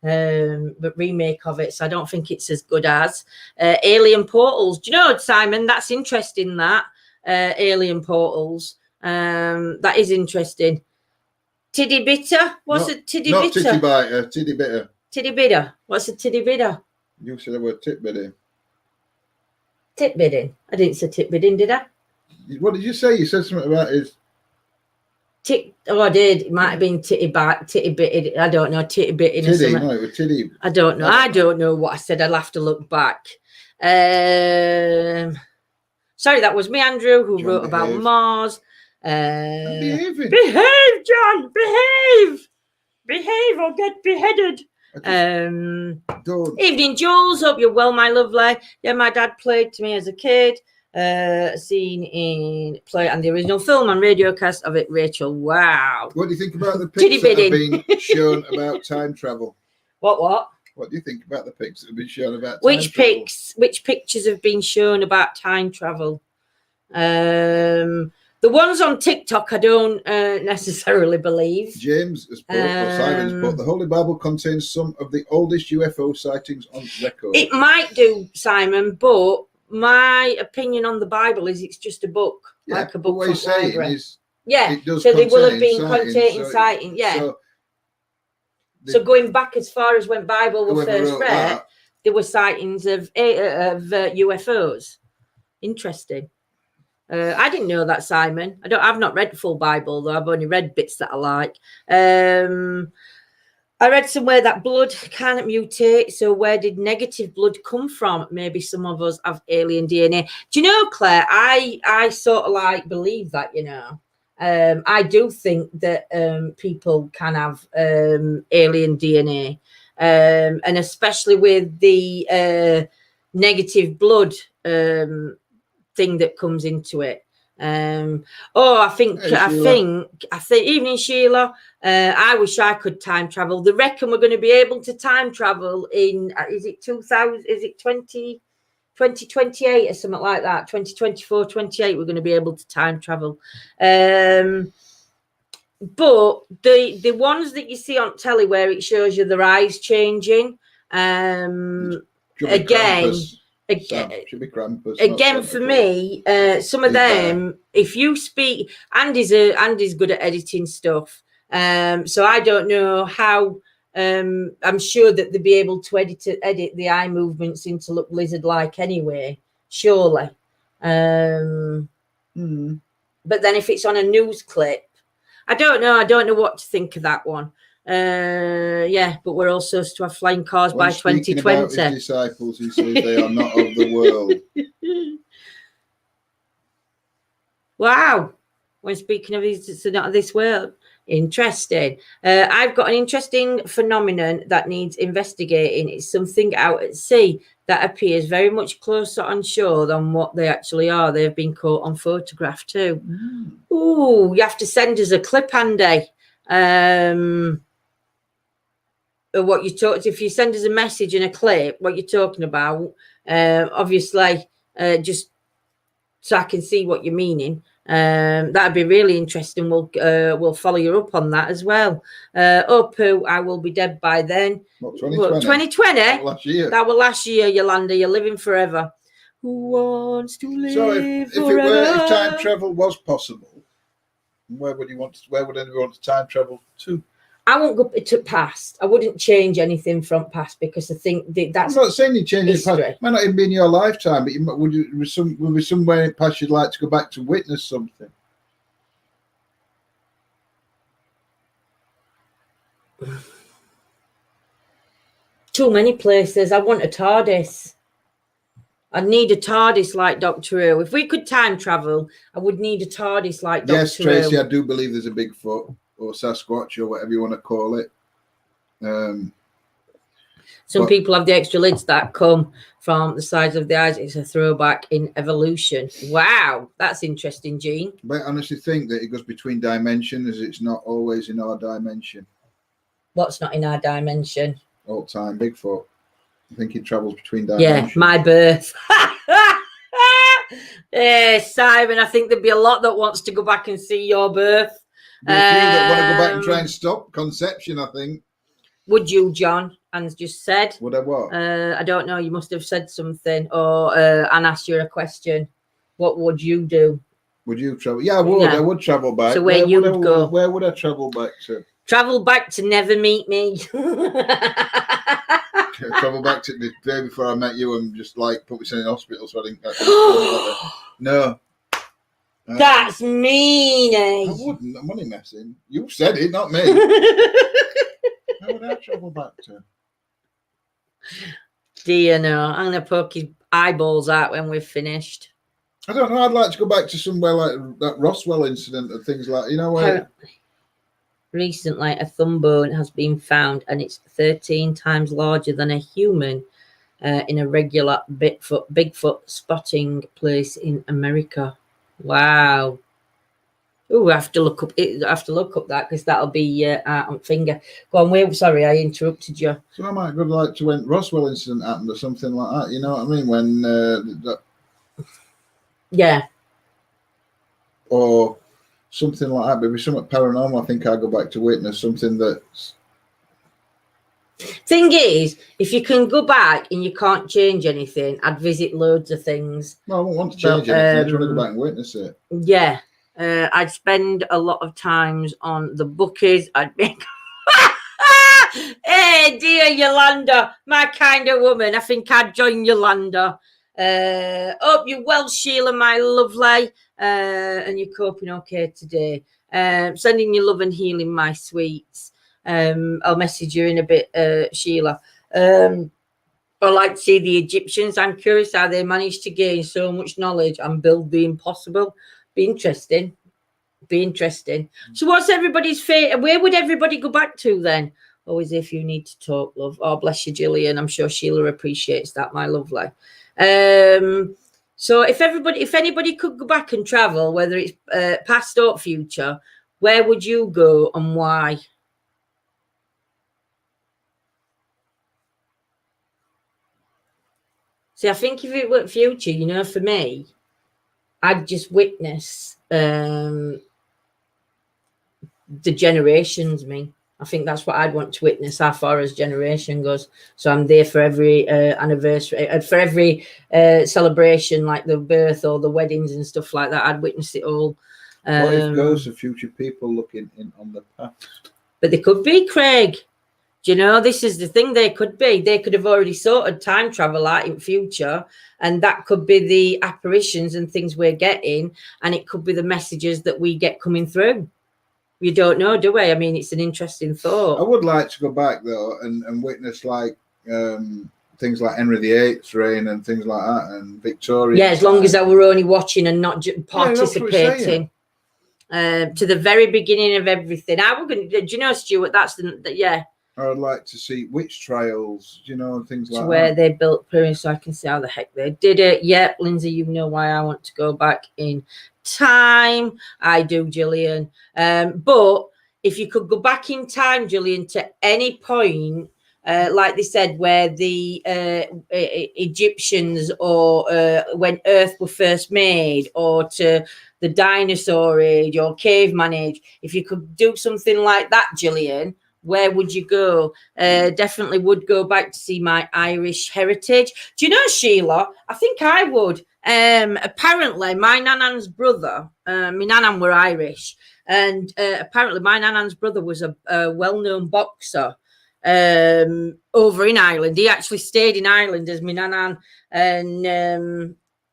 But remake of it, so I don't think it's as good as Alien Portals. Do you know, Simon, that's interesting, that Alien Portals, that is interesting. Tiddy bitter, what's a tiddy bitter? Not titty biter, tiddy bitter. Tiddy bitter, what's a tiddy bitter? You said the word tit bidding. Tit bidding? I didn't say tit bidding, did I? What did you say? You said something about his I did. It might have been titty bitted. I don't know. Titty bitted. Tiddy, no, it was tiddy. I don't know. I don't know what I said. I'll have to look back. Sorry, that was me, Andrew, who wrote about Mars. Behave, John. Behave or get beheaded. Evening, Jules. Hope you're well, my lovely. Yeah, my dad played to me as a kid. Seen in play and the original film and radio cast of it, Rachel. Wow. What do you think about the pics that have been shown about time travel? What? What do you think about the pics that have been shown about which pictures have been shown about time travel? The ones on TikTok I don't necessarily believe. James has put, or Simon's put, the Holy Bible contains some of the oldest UFO sightings on record. It might do, Simon, but my opinion on the Bible is it's just a book, like a book from the library. So they will have been containing sightings. Yeah. So going back as far as when Bible was first read, there were sightings of UFOs. Interesting. I didn't know that, Simon. I've not read the full Bible, though. I've only read bits that I like. I read somewhere that blood can't mutate. So where did negative blood come from? Maybe some of us have alien DNA. Do you know, Claire, I sort of like believe that, you know. I do think that people can have alien DNA. And especially with the negative blood thing that comes into it. I think evening, Sheila. I wish I could time travel. They reckon we're going to be able to time travel in is it 2028 or something like that, 2024, 28 we're going to be able to time travel. But the ones that you see on telly where it shows you their eyes changing, again should be Krampus, again for me, some of them, if you speak, Andy's good at editing stuff, so I don't know how. I'm sure that they'll be able to edit the eye movements into look lizard like anyway. surely. But then if it's on a news clip, I don't know what to think of that one. Yeah, but we're all supposed to have flying cars by 2020. About his disciples, he says they are not of the world. Wow. When speaking of these, not of this world. Interesting. I've got an interesting phenomenon that needs investigating. It's something out at sea that appears very much closer on shore than what they actually are. They've been caught on photograph too. Ooh, you have to send us a clip, Andy. What you talk, if you send us a message and a clip, what you're talking about, obviously, just so I can see what you're meaning. That'd be really interesting. We'll follow you up on that as well. Pooh, I will be dead by then. What, 2020? 2020? Last year. That was last year, Yolanda. You're living forever. Who wants to live forever? If time travel was possible, where would anyone want to time travel to? I won't go to past. I wouldn't change anything from past because I think that's. I'm not saying you change history. It might not even be in your lifetime, but would be somewhere in past you'd like to go back to witness something. Too many places. I want a TARDIS. I need a TARDIS like Doctor Who. If we could time travel, I would need a TARDIS like Doctor Who. Yes, Tracy, I do believe there's a Bigfoot or Sasquatch or whatever you want to call it. Some people have the extra lids that come from the sides of the eyes. It's a throwback in evolution. Wow, that's interesting, Jean. But I honestly think that it goes between dimensions. It's not always in our dimension. What's not in our dimension? All time Bigfoot. I think he travels between dimensions. Yeah, my birth. Simon, I think there'd be a lot that wants to go back and see your birth. There's a few that want to go back and try and stop conception, I think. Would you, John? Anne's just said. Would I what? I don't know. You must have said something. Or Anne asked you a question. What would you do? Would you travel? Yeah, I would. Yeah. I would travel back. So where you would go? Where would I travel back to? Travel back to never meet me. Travel back to the day before I met you and just like put me in hospital so I didn't get No. That's mean, eh? I wouldn't. I'm only messing. You said it, not me. Where would I travel back to? Do you know? I'm going to poke his eyeballs out when we've finished. I don't know. I'd like to go back to somewhere like that Roswell incident and things like, you know, where... Recently, a thumb bone has been found and it's 13 times larger than a human in a regular Bigfoot spotting place in America. Wow. Oh, I have to look up that because that'll be on finger. Go on, wait. Sorry, I interrupted you. So I might go like to when Roswell incident happened or something like that. You know what I mean? When yeah, or something like that. Maybe something paranormal. I think I'll go back to witness something that's. Thing is, if you can go back and you can't change anything, I'd visit loads of things. No, I won't want to change anything. I just want to go back and witness it. Yeah. I'd spend a lot of times on the bookies. I'd make hey dear Yolanda, my kind of woman. I think I'd join Yolanda. Hope you're well, Sheila, my lovely. And you're coping okay today. Sending you love and healing, my sweets. I'll message you in a bit, Sheila. I'd like to see the Egyptians. I'm curious how they managed to gain so much knowledge and build the impossible. Be interesting. So what's everybody's fate? Where would everybody go back to then? Always if you need to talk, love. Oh, bless you, Gillian. I'm sure Sheila appreciates that, my lovely. So if anybody could go back and travel, whether it's past or future, where would you go and why? See, I think if it were future, you know, for me, I'd just witness the generations. I think that's what I'd want to witness, how far as generation goes. So I'm there for every anniversary, for every celebration, like the birth or the weddings and stuff like that. I'd witness it all. What if ghosts of future people looking in on the past? But they could be, Craig. Do you know, this is the thing they could be. They could have already sorted time travel out in future, and that could be the apparitions and things we're getting, and it could be the messages that we get coming through. You don't know, do we? I mean, it's an interesting thought. I would like to go back, though, and witness, like, things like Henry VIII's reign and things like that, and Victoria. Yeah, as long as I were only watching and not participating. To the very beginning of everything. I was going to, do you know, Stuart, yeah. I would like to see witch trials, you know, and things like that. Where they built pyramids, so I can see how the heck they did it. Yeah, Lindsay, you know why I want to go back in time. I do, Gillian. But if you could go back in time, Gillian, to any point, like they said, where the Egyptians, or when Earth was first made, or to the dinosaur age or caveman age, if you could do something like that, Gillian, where would you go? Definitely would go back to see my Irish heritage. Do you know, Sheila, I think I would. Apparently, my nanan's brother, my nanan were Irish, and apparently my nanan's brother was a well-known boxer over in Ireland. He actually stayed in Ireland as my nanan and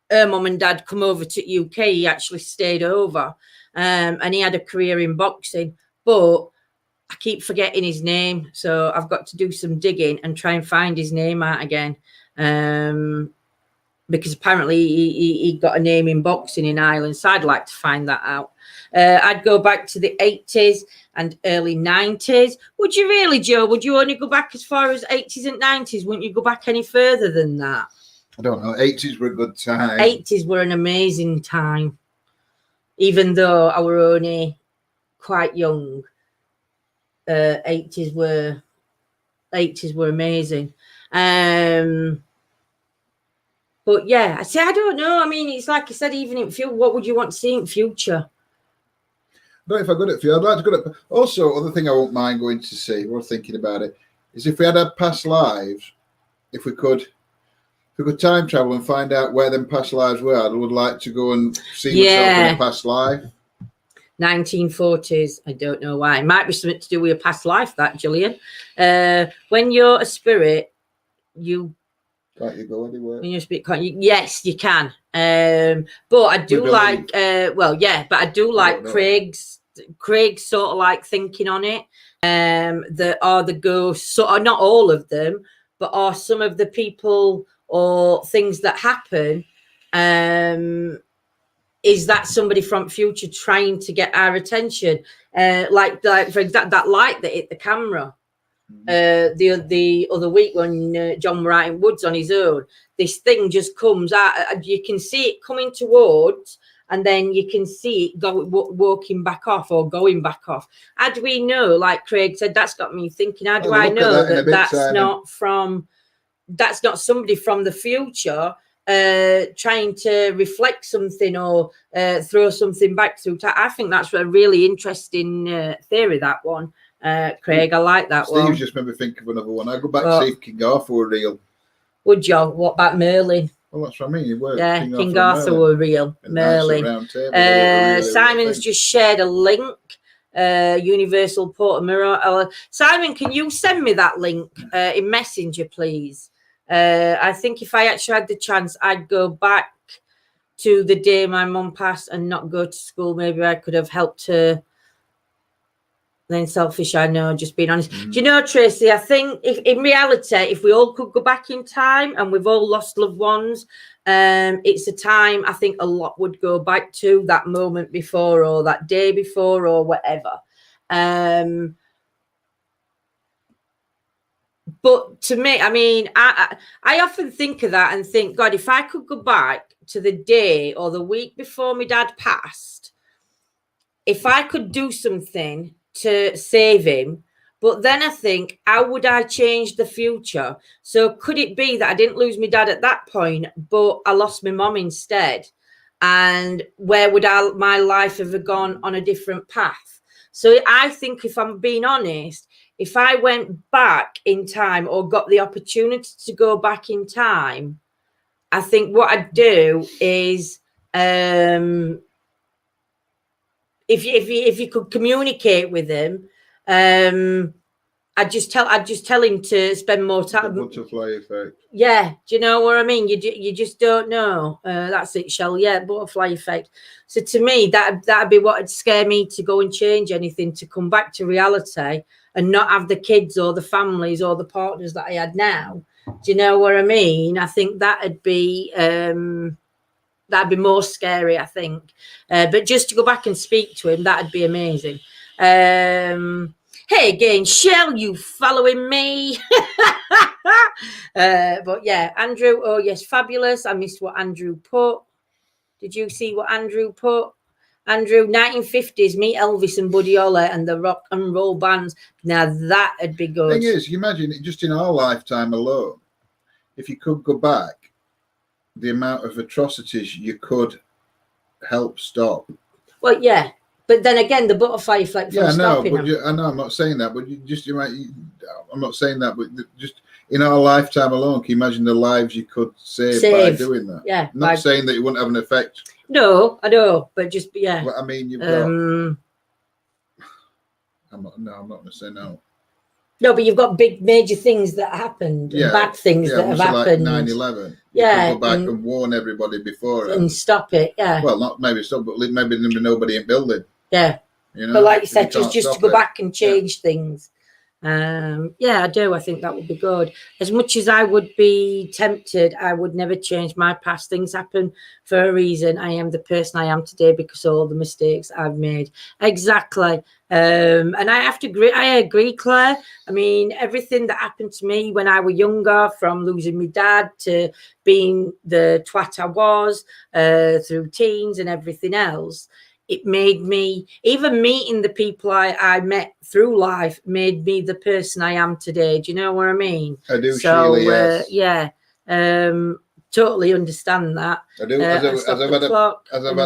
her mum and dad come over to UK. He actually stayed over, and he had a career in boxing, but I keep forgetting his name, so I've got to do some digging and try and find his name out again, because apparently he got a name in boxing in Ireland, so I'd like to find that out. I'd go back to the 80s and early 90s. Would you really, Joe? Would you only go back as far as 80s and 90s? Wouldn't you go back any further than that? I don't know. 80s were a good time. 80s were an amazing time, even though I were only quite young. 80s were amazing. But yeah, I don't know. I mean, it's like I said, even in future, what would you want to see in future? But if I got it for you, I'd like to go to. Also, other thing I won't mind going to see, we're thinking about it, is if we had past lives, if we could time travel and find out where them past lives were, I would like to go and see myself in a past life. 1940s. I don't know why. It might be something to do with your past life, that, Gillian. When you're a spirit, you can't you go anywhere? When you're a spirit, can't you? Yes, you can. But I do like. But I do like Craig's sort of like thinking on it. That are the ghosts. So are not all of them, but are some of the people or things that happen. Is that somebody from future trying to get our attention? Like for example, that light that hit the camera the other week when John were out in woods on his own. This thing just comes out. You can see it coming towards, and then you can see it walking back off or going back off. How do we know? Like Craig said, that's got me thinking. How do I know that that's not somebody from the future trying to reflect something or throw something back through time? I think that's a really interesting theory, that one, Craig. I like that one. Steve's just made me think of another one. I go back to see if King Arthur were real. Would you? What about Merlin? Well, that's what I mean. Yeah, King Arthur were real. Merlin. Simon's just shared a link. Universal Port Mirror. Simon, can you send me that link in Messenger, please? I think if I actually had the chance, I'd go back to the day my mum passed and not go to school. Maybe I could have helped her. Then selfish, I know, just being honest. Do you know, Tracy, I think if in reality, if we all could go back in time and we've all lost loved ones, it's a time I think a lot would go back to, that moment before or that day before or whatever. But to me, I mean, I often think of that and think, God, if I could go back to the day or the week before my dad passed, if I could do something to save him, but then I think, how would I change the future? So could it be that I didn't lose my dad at that point, but I lost my mom instead? And where would my life have gone on a different path? So I think, if I'm being honest, if I went back in time or got the opportunity to go back in time, I think what I'd do is, if you could communicate with him, I'd just tell him to spend more time. The butterfly effect. Yeah, do you know what I mean? You just don't know. That's it, Shell. Yeah, butterfly effect. So to me, that'd be what would scare me to go and change anything, to come back to reality and not have the kids or the families or the partners that I had now. Do you know what I mean? I think that'd be more scary, I think. But just to go back and speak to him, that'd be amazing. Hey again, Shell, you following me? But yeah, Andrew, oh yes, fabulous. I missed what Andrew put. Did you see what Andrew put? Andrew, 1950s, meet Elvis and Buddy Holly and the rock and roll bands. Now that'd be good. Thing is, you imagine it just in our lifetime alone, if you could go back, the amount of atrocities you could help stop. Well, yeah. But then again, the butterfly effect. Yeah, no, but I know I'm not saying that, but I'm not saying that, but just in our lifetime alone, can you imagine the lives you could save by doing that? Yeah, I'm not saying that it wouldn't have an effect. No, I know, but just yeah. But I mean, you've got. I'm not going to say no. No, but you've got big major things that happened, bad things that have happened. Like 9/11. Yeah, you could go back and warn everybody before and stop it. Yeah. Well, not maybe stop, but maybe there'd be nobody in building. Yeah. You know, but like you said, just to go back and change things. Yeah, I do. I think that would be good. As much as I would be tempted, I would never change my past. Things happen for a reason. I am the person I am today because of all the mistakes I've made. Exactly. And I have to agree. I agree, Claire. I mean, everything that happened to me when I was younger, from losing my dad to being the twat I was through teens and everything else, it made me, even meeting the people I met through life, made me the person I am today. Do you know what I mean? I do, so, Sheila, yes. Totally understand that. I do. As I've had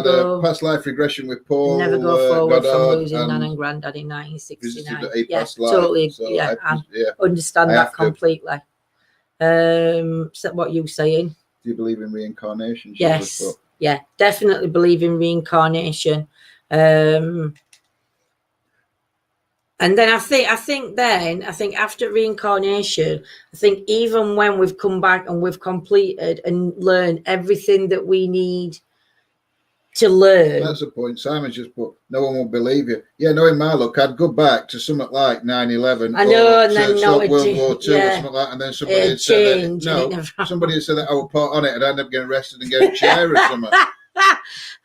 a past life regression with Paul. Never go forward from losing Nan and Granddad in 1969. Yeah, totally. So I understand that completely. So what you saying? Do you believe in reincarnation? Yes. Yeah, definitely believe in reincarnation. And then I think after reincarnation, I think even when we've come back and we've completed and learned everything that we need to learn. That's the point. Simon's just put, no one will believe you. Yeah, no, in my look, I'd go back to something like 9/11. I know, and then World War II or something like that, and then somebody had said that, somebody had said that I would put on it and I'd end up getting arrested and get a chair or something.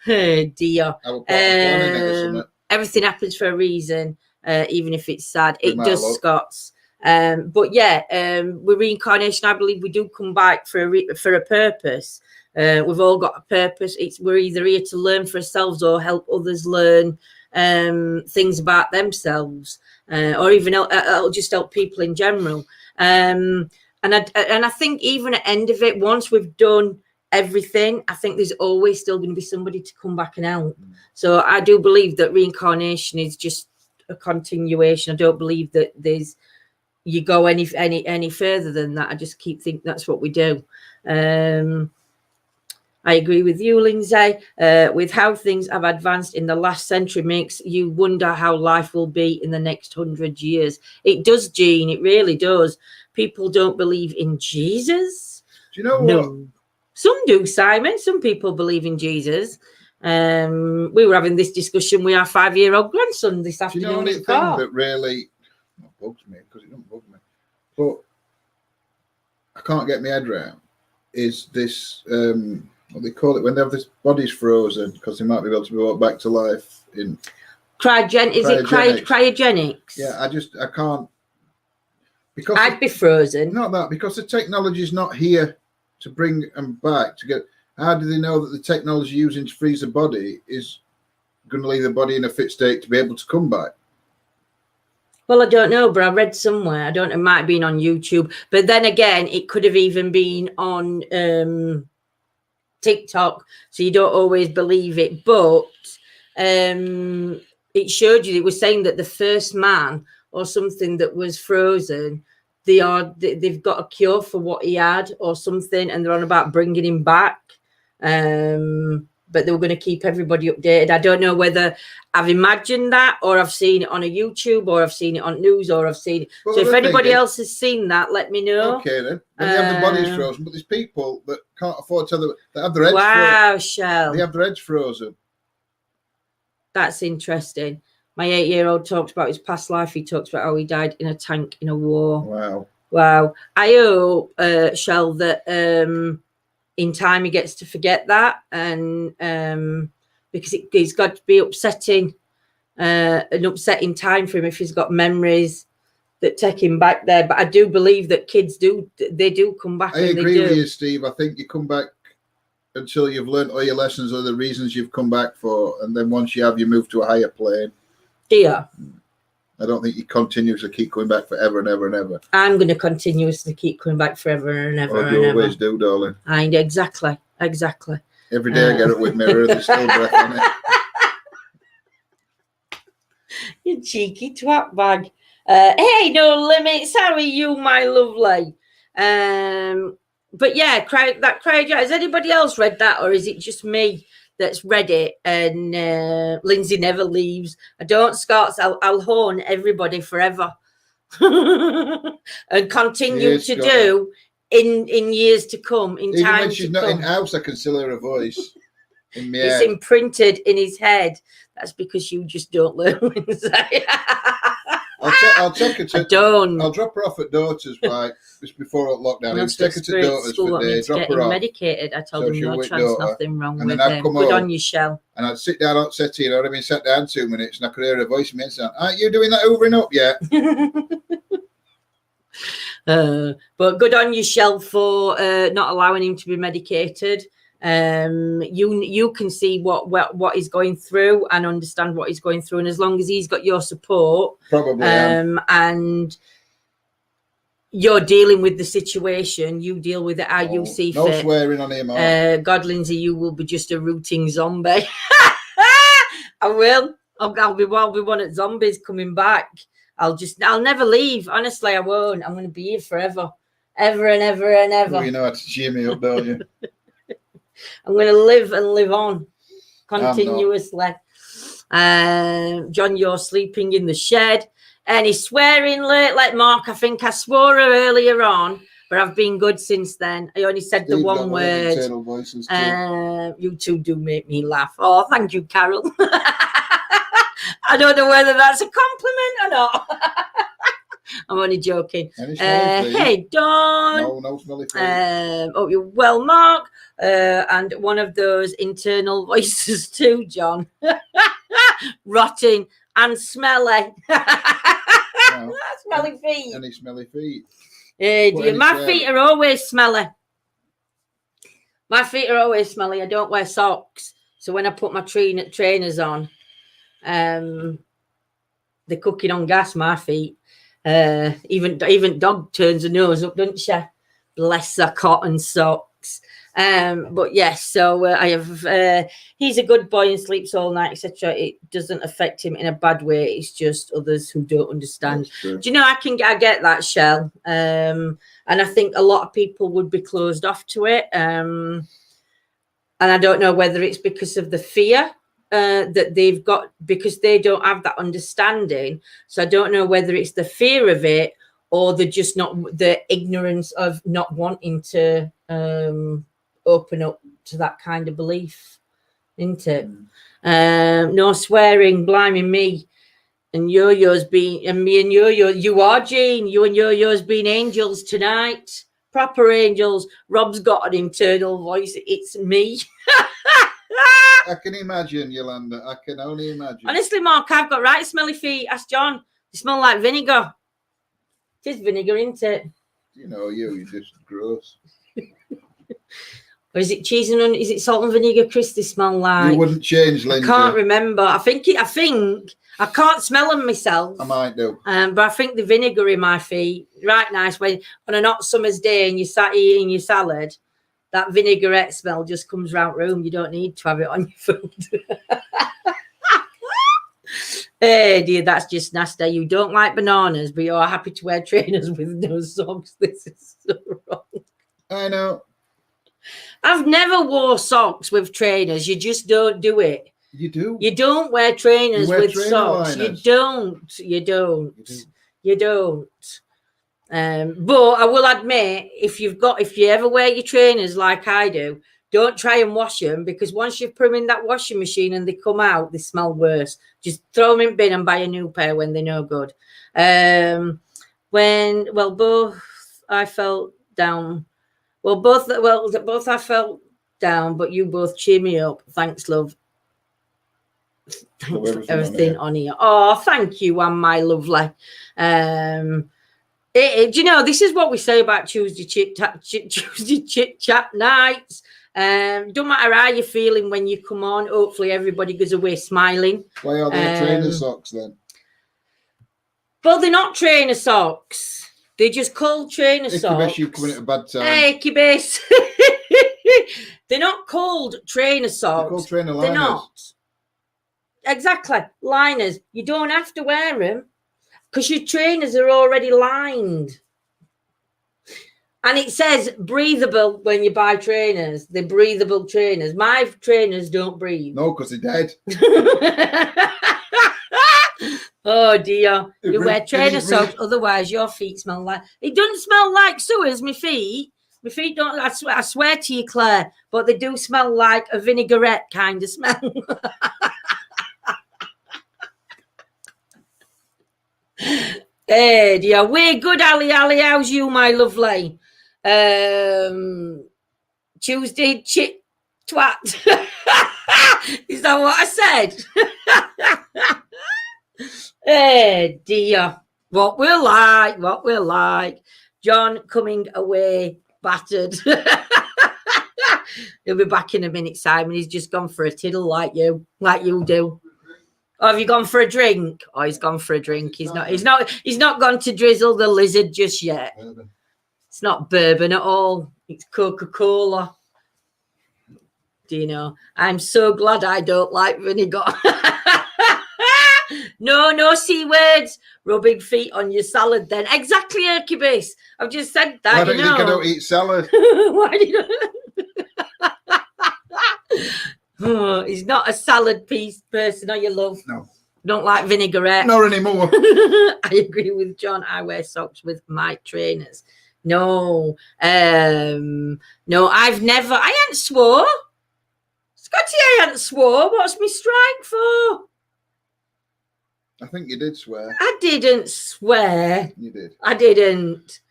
Oh dear. I would put on it or something. Everything happens for a reason, even if it's sad. It does, Scots. But yeah, with reincarnation, I believe we do come back for a purpose. We've all got a purpose. We're either here to learn for ourselves or help others learn things about themselves, or even just help people in general. And I think even at the end of it, once we've done everything, I think there's always still going to be somebody to come back and help. So I do believe that reincarnation is just a continuation. I don't believe that you go any further than that. I just think that's what we do. I agree with you, Lindsay. With how things have advanced in the last century, makes you wonder how life will be in the next 100 years. It does, Jean. It really does. People don't believe in Jesus. Do you know what? Some do, Simon. Some people believe in Jesus. We were having this discussion with our 5-year-old grandson this afternoon. Do you know anything that really bugs me, because it doesn't bug me, but I can't get my head around, is this what they call it when they have this body's frozen because they might be able to be brought back to life in cryogenics? Yeah, I can't, because I'd be frozen. Not that, because the technology is not here to bring them back. How do they know that the technology using to freeze the body is going to leave the body in a fit state to be able to come back? Well, I don't know, but I read somewhere. I don't know, it might have been on YouTube. But then again, it could have even been on TikTok. So you don't always believe it. But it showed you, it was saying that the first man or something that was frozen, they've got a cure for what he had or something, and they're on about bringing him back. but they were going to keep everybody updated. I don't know whether I've imagined that, or I've seen it on a YouTube, or I've seen it on news, or I've seen it. Well, so if anybody else has seen that, let me know. Okay, then. When they have the bodies frozen, but there's people that can't afford to have their heads frozen. Wow, Shell. They have their heads frozen. That's interesting. My 8-year-old talks about his past life. He talks about how he died in a tank in a war. Wow. I hope, Shell, that in time he gets to forget that, and because it's got to be upsetting, an upsetting time for him if he's got memories that take him back there. But I do believe that kids do come back. I agree with you, Steve. I think you come back until you've learned all your lessons or the reasons you've come back for, and then once you have, you move to a higher plane. Yeah. I don't think you continuously keep coming back forever and ever and ever. I'm going to continuously keep coming back forever and ever and you ever. Always do, darling. Exactly. Every day I get up with mirror, there's still breath on it. You cheeky twat bag. Hey, no limits. How are you, my lovely? But yeah, has anybody else read that, or is it just me that's read it? And Lindsay never leaves. I don't, Scots. I'll hone everybody forever and continue to do in years to come. Even time when she's not in house, I can still hear her voice. It's imprinted in his head. That's because you just don't learn, Lindsay. I'll take her to. I'll drop her off at Daughters just before lockdown. I'll take her to Daughters for a day. Drop her off. Medicated. I told him no chance, nothing wrong with him. Good on your Shell. And I'd sit down on settee, and I'd have been sat down 2 minutes, and I could hear her voice me saying, "Aren't you doing that hoovering up yet?" But good on you, Shell, for not allowing him to be medicated. You can see what he's going through and understand what he's going through, and as long as he's got your support, probably, and you're dealing with the situation, you deal with it how you see fit. No swearing on him. God, Lindsay, you will be just a rooting zombie. I will. I'll be one of zombies coming back. I'll never leave. Honestly, I won't. I'm going to be here forever, ever and ever and ever. Well, you know how to cheer me up, don't you? I'm going to live and live on continuously. John, you're sleeping in the shed. Any swearing lately, Mark? I think I swore earlier on, but I've been good since then. I only said the one word. You two do make me laugh. Oh, thank you, Carol. I don't know whether that's a compliment or not. I'm only joking. Hey, Dawn. No smelly feet. Oh, you're well, Mark. And one of those internal voices too, John. Rotting and smelly. No. Smelly feet. Any smelly feet? Dear, my feet are always smelly. My feet are always smelly. I don't wear socks. So when I put my trainers on, they're cooking on gas, my feet. Even dog turns her nose up, doesn't she? Bless her cotton socks. But yes, so I have. He's a good boy and sleeps all night, etc. It doesn't affect him in a bad way. It's just others who don't understand. Do you know? I get that, Shell, and I think a lot of people would be closed off to it. And I don't know whether it's because of the fear that they've got, because they don't have that understanding. So I don't know whether it's the fear of it or the ignorance of not wanting to open up to that kind of belief, isn't it? No swearing, blimey me. And Yo-Yo's been, and me and Yo-Yo, you are, Jane. You and Yo-Yo's been angels tonight. Proper angels. Rob's got an internal voice. It's me. I can imagine, Yolanda. I can only imagine. Honestly, Mark, I've got right smelly feet. Ask John. They smell like vinegar. It is vinegar, isn't it? You know, you're just gross. Or is it cheese and is it salt and vinegar, Chris? They smell like. You wouldn't change, Lindsay. I can't remember. I think I can't smell them myself. I might do. But I think the vinegar in my feet, right nice when on a hot summer's day and you sat eating your salad, that vinaigrette smell just comes round room. You don't need to have it on your food. Hey, dear, that's just nasty. You don't like bananas, but you're happy to wear trainers with no socks. This is so wrong. I know. I've never wore socks with trainers. You just don't do it. You do. You don't wear trainers with socks. Liners. You don't. But I will admit, if you ever wear your trainers like I do, don't try and wash them, because once you've put them in that washing machine and they come out, they smell worse. Just throw them in bin and buy a new pair when they're no good. Both I felt down. Both I felt down, but you both cheer me up. Thanks, love. Thanks for everything on here. Oh, thank you, and my lovely. Do you know, this is what we say about Tuesday chit chat nights. Don't matter how you're feeling when you come on. Hopefully, everybody goes away smiling. Why are they trainer socks then? Well, they're not trainer socks. They're just called trainer socks. You're coming at a bad time. Hey, Kibis. They're not called trainer socks. They're called trainer liners. They're not. Exactly. Liners. You don't have to wear them because your trainers are already lined. And it says breathable when you buy trainers. They're breathable trainers. My trainers don't breathe. No, because they're dead. Oh dear. You wear trainer socks, otherwise your feet smell like... It doesn't smell like sewers, my feet. My feet don't... I swear to you, Claire, but they do smell like a vinaigrette kind of smell. Hey, dear. We're good, Ali. How's you, my lovely? Tuesday chit twat. Is that what I said? Hey, dear. What we're like. John coming away battered. He'll be back in a minute, Simon. He's just gone for a tiddle like you do. Oh, have you gone for a drink? Oh, he's gone for a drink. He's not gone to drizzle the lizard just yet. Bourbon. It's not bourbon at all. It's Coca-Cola. Do you know? I'm so glad I don't like vinegar. No C words. Rubbing feet on your salad then. Exactly, Hercubus. I've just said that. Why don't you think I don't eat salad? Why do you he's not a salad piece person, are you, love? No. Don't like vinaigrette. Not anymore. I agree with John. I wear socks with my trainers. No. No, I've never. I ain't swore. Scotty, I ain't swore. What's me strike for? I think you did swear. I didn't swear. You did. I didn't.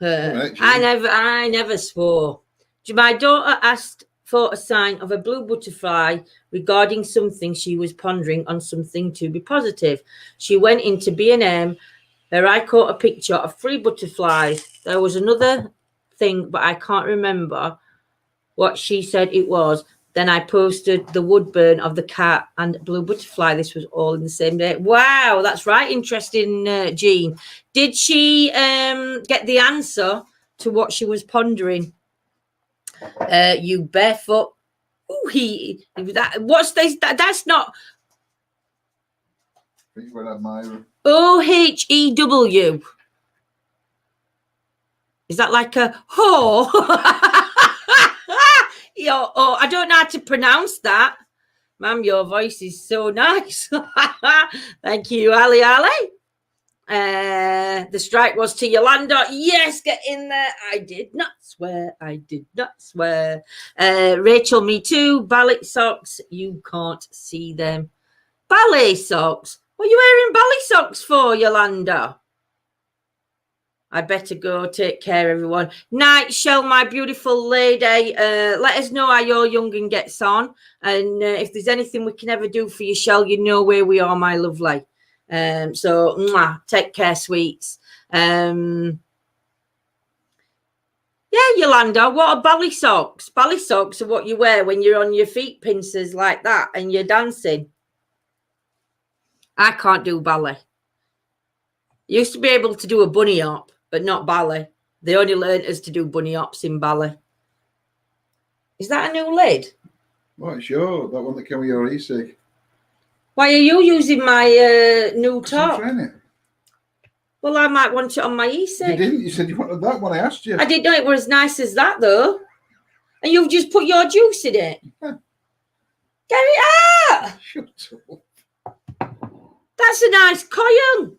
I never swore. My daughter asked for a sign of a blue butterfly regarding something she was pondering on, something to be positive. She went into B&M where I caught a picture of 3 butterflies. There was another thing, but I can't remember what she said it was. Then I posted the woodburn of the cat and blue butterfly. This was all in the same day. Wow, that's right. Interesting, Jean. Did she get the answer to what she was pondering? You barefoot. What's this? That's not OHEW. Is that like a whore? Oh, I don't know how to pronounce that. Ma'am, your voice is so nice. Thank you, Ali. The strike was to Yolanda. Yes, get in there. I did not swear. Rachel, me too. Ballet socks. You can't see them. Ballet socks? What are you wearing ballet socks for, Yolanda? I better go. Take care, everyone. Night, Shell, my beautiful lady. Let us know how your young'un gets on. And if there's anything we can ever do for you, Shell, you know where we are, my lovely. So, take care, sweets. Yeah, Yolanda, what are ballet socks? Ballet socks are what you wear when you're on your feet pincers like that and you're dancing. I can't do ballet. Used to be able to do a bunny hop, but not ballet. They only learned us to do bunny hops in ballet. Is that a new lid? What, sure. That one that came with your e-cig. Why are you using my new top? Well, I might want it on my e-cig. You didn't. You said you wanted that one. I asked you. I didn't know it was as nice as that, though. And you've just put your juice in it. Yeah. Get it out. Shut up. That's a nice coil.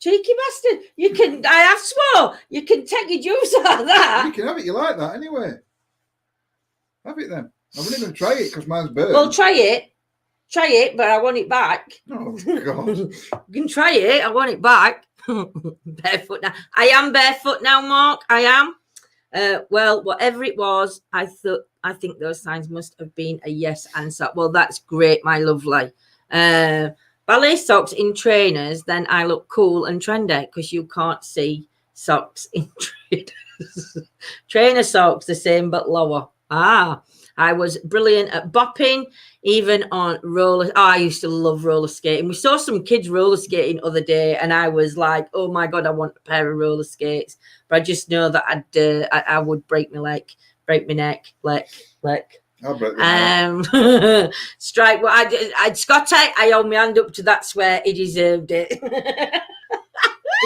Cheeky bastard. I have swore, you can take your juice out of that. You can have it, you like that anyway. Have it then. I wouldn't even try it because mine's burnt. Well, try it, but I want it back. Oh, God. You can try it, I want it back. Barefoot now. I am barefoot now, Mark. I am. Well, whatever it was, I think those signs must have been a yes answer. Well, that's great, my lovely. Ballet socks in trainers, then I look cool and trendy because you can't see socks in trainers. Trainer socks, the same but lower. I was brilliant at bopping, even on roller. I used to love roller skating. We saw some kids roller skating other day, and I was like, "Oh my God, I want a pair of roller skates." But I just know that I would break my leg, break my neck, leg. I'll break the neck. Strike. Well, I'd Scotty. I hold my hand up to that swear he deserved it.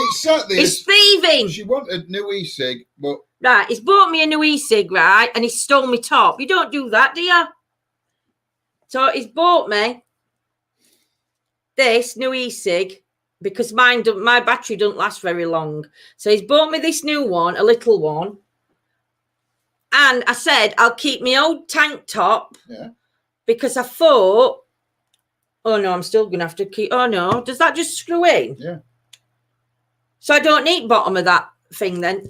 It's thieving. She wanted new e-cig, but right, he's bought me a new e-cig, right, and he stole my top. You don't do that, do you? So he's bought me this new e-cig because my battery doesn't last very long. So he's bought me this new one, a little one. And I said, I'll keep my old tank top because I thought, oh no, I'm still going to have to keep, oh no, does that just screw in? Yeah. So I don't need bottom of that thing then,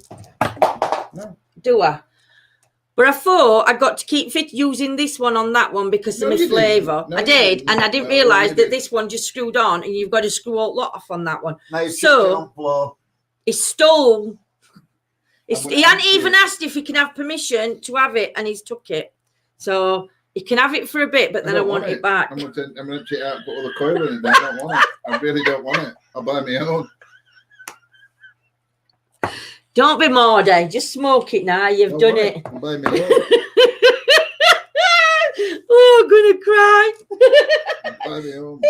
no. Do I? But I thought I got to keep using this one on that one because of my flavour. No, I did, and I didn't realise that this one just screwed on and you've got to screw a lot off on that one. So he stole. He hadn't even asked if he can have permission to have it, and he's took it. So he can have it for a bit, but then I want it back. I'm going to take it out and put all the coil in it. I don't want it. I really don't want it. I'll buy my own. Don't be Mordy. Just smoke it now. You've done it. I'll buy my own. Oh, I'm going to cry. I'll buy my own.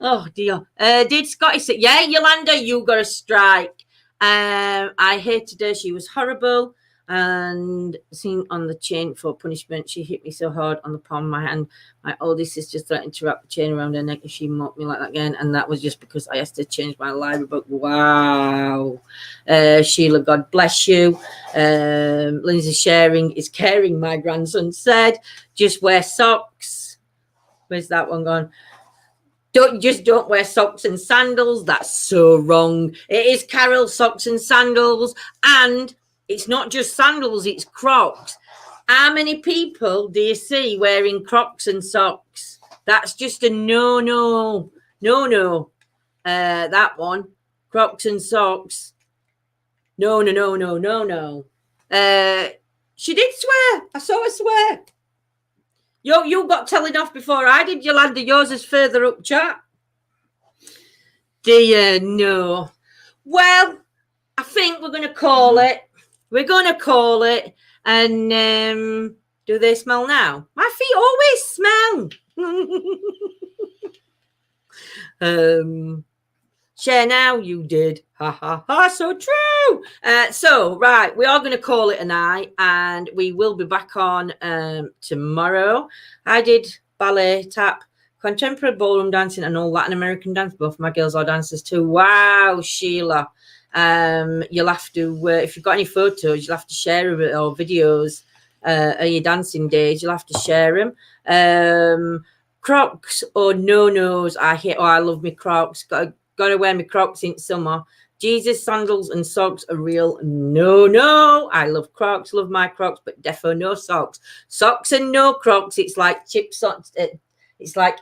Oh dear. Did Scotty say, yeah, Yolanda, you got a strike. I hated her. She was horrible. And seen on the chain for punishment, she hit me so hard on the palm of my hand. My oldest sister threatened to wrap the chain around her neck if she mocked me like that again. And that was just because I had to change my library book. Wow. Sheila, God bless you. Lindsay sharing is caring, my grandson said. Just wear socks. Where's that one gone? Don't wear socks and sandals. That's so wrong. It is Carol, socks and sandals. And it's not just sandals, it's Crocs. How many people do you see wearing Crocs and socks? That's just a no. That one, Crocs and socks. No. She did swear. I saw her swear. You got telling off before I did, Yolanda. Yours is further up chat. Dear no. Well, I think we're going to call it. We're going to call it. And do they smell now? My feet always smell. Share now, you did. Ha, so true. So, right, we are going to call it a night. And we will be back on tomorrow. I did ballet, tap, contemporary ballroom dancing and all Latin American dance. Both my girls are dancers too. Wow, Sheila. You'll have to, if you've got any photos, you'll have to share it or videos of your dancing days. You'll have to share them. Crocs or no-nos. I love me Crocs. Got to wear my Crocs in summer. Jesus, sandals and socks are real no. I love Crocs, love my Crocs, but defo no socks. Socks and no Crocs. It's like chips. It's like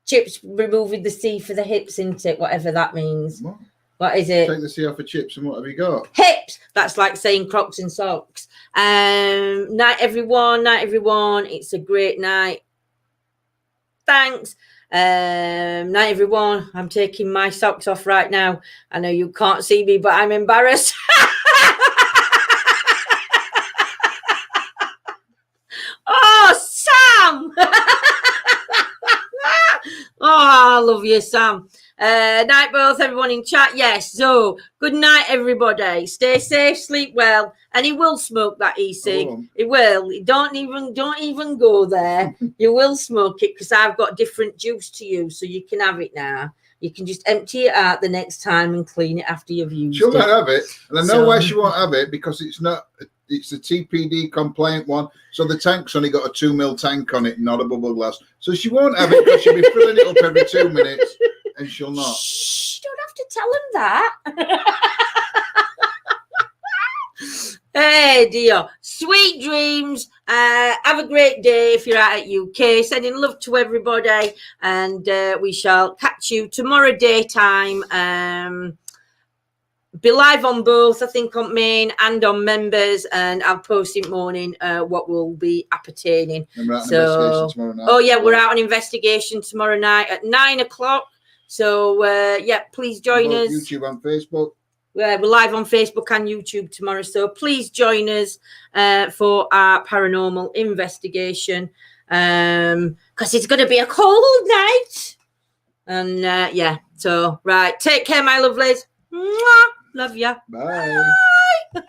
chips removing the C for the hips, isn't it? Whatever that means. What is it? Take the C off of chips and what have you got? Hips. That's like saying Crocs and socks. Night, everyone. It's a great night. Thanks. Night, everyone. I'm taking my socks off right now. I know you can't see me, but I'm embarrassed. Oh, Sam. Oh, I love you, Sam. Night both, everyone in chat. Yes. So good night, everybody. Stay safe, sleep well, and he will smoke that e-cig. He will. Don't even go there. You will smoke it because I've got different juice to you, so you can have it now. You can just empty it out the next time and clean it after you've used She'll it. not have it, and I know why she won't have it, because it's not. It's a TPD compliant one, so the tank's only got a 2 ml tank on it, not a bubble glass. So she won't have it because she'll be filling it up every 2 minutes, and she'll not. Shh, don't have to tell him that. Hey, dear. Sweet dreams. Have a great day if you're out at UK. Sending love to everybody, and we shall catch you tomorrow daytime. Be live on both, I think, on main and on members, and I'll post in morning what we'll be appertaining. So, tomorrow night. Oh yeah, we're out on investigation tomorrow night at 9 o'clock. So yeah, please join us. YouTube and Facebook. We're live on Facebook and YouTube tomorrow, so please join us for our paranormal investigation, because it's going to be a cold night. And yeah, so right, take care, my lovelies. Mwah! Love ya. Bye. Bye.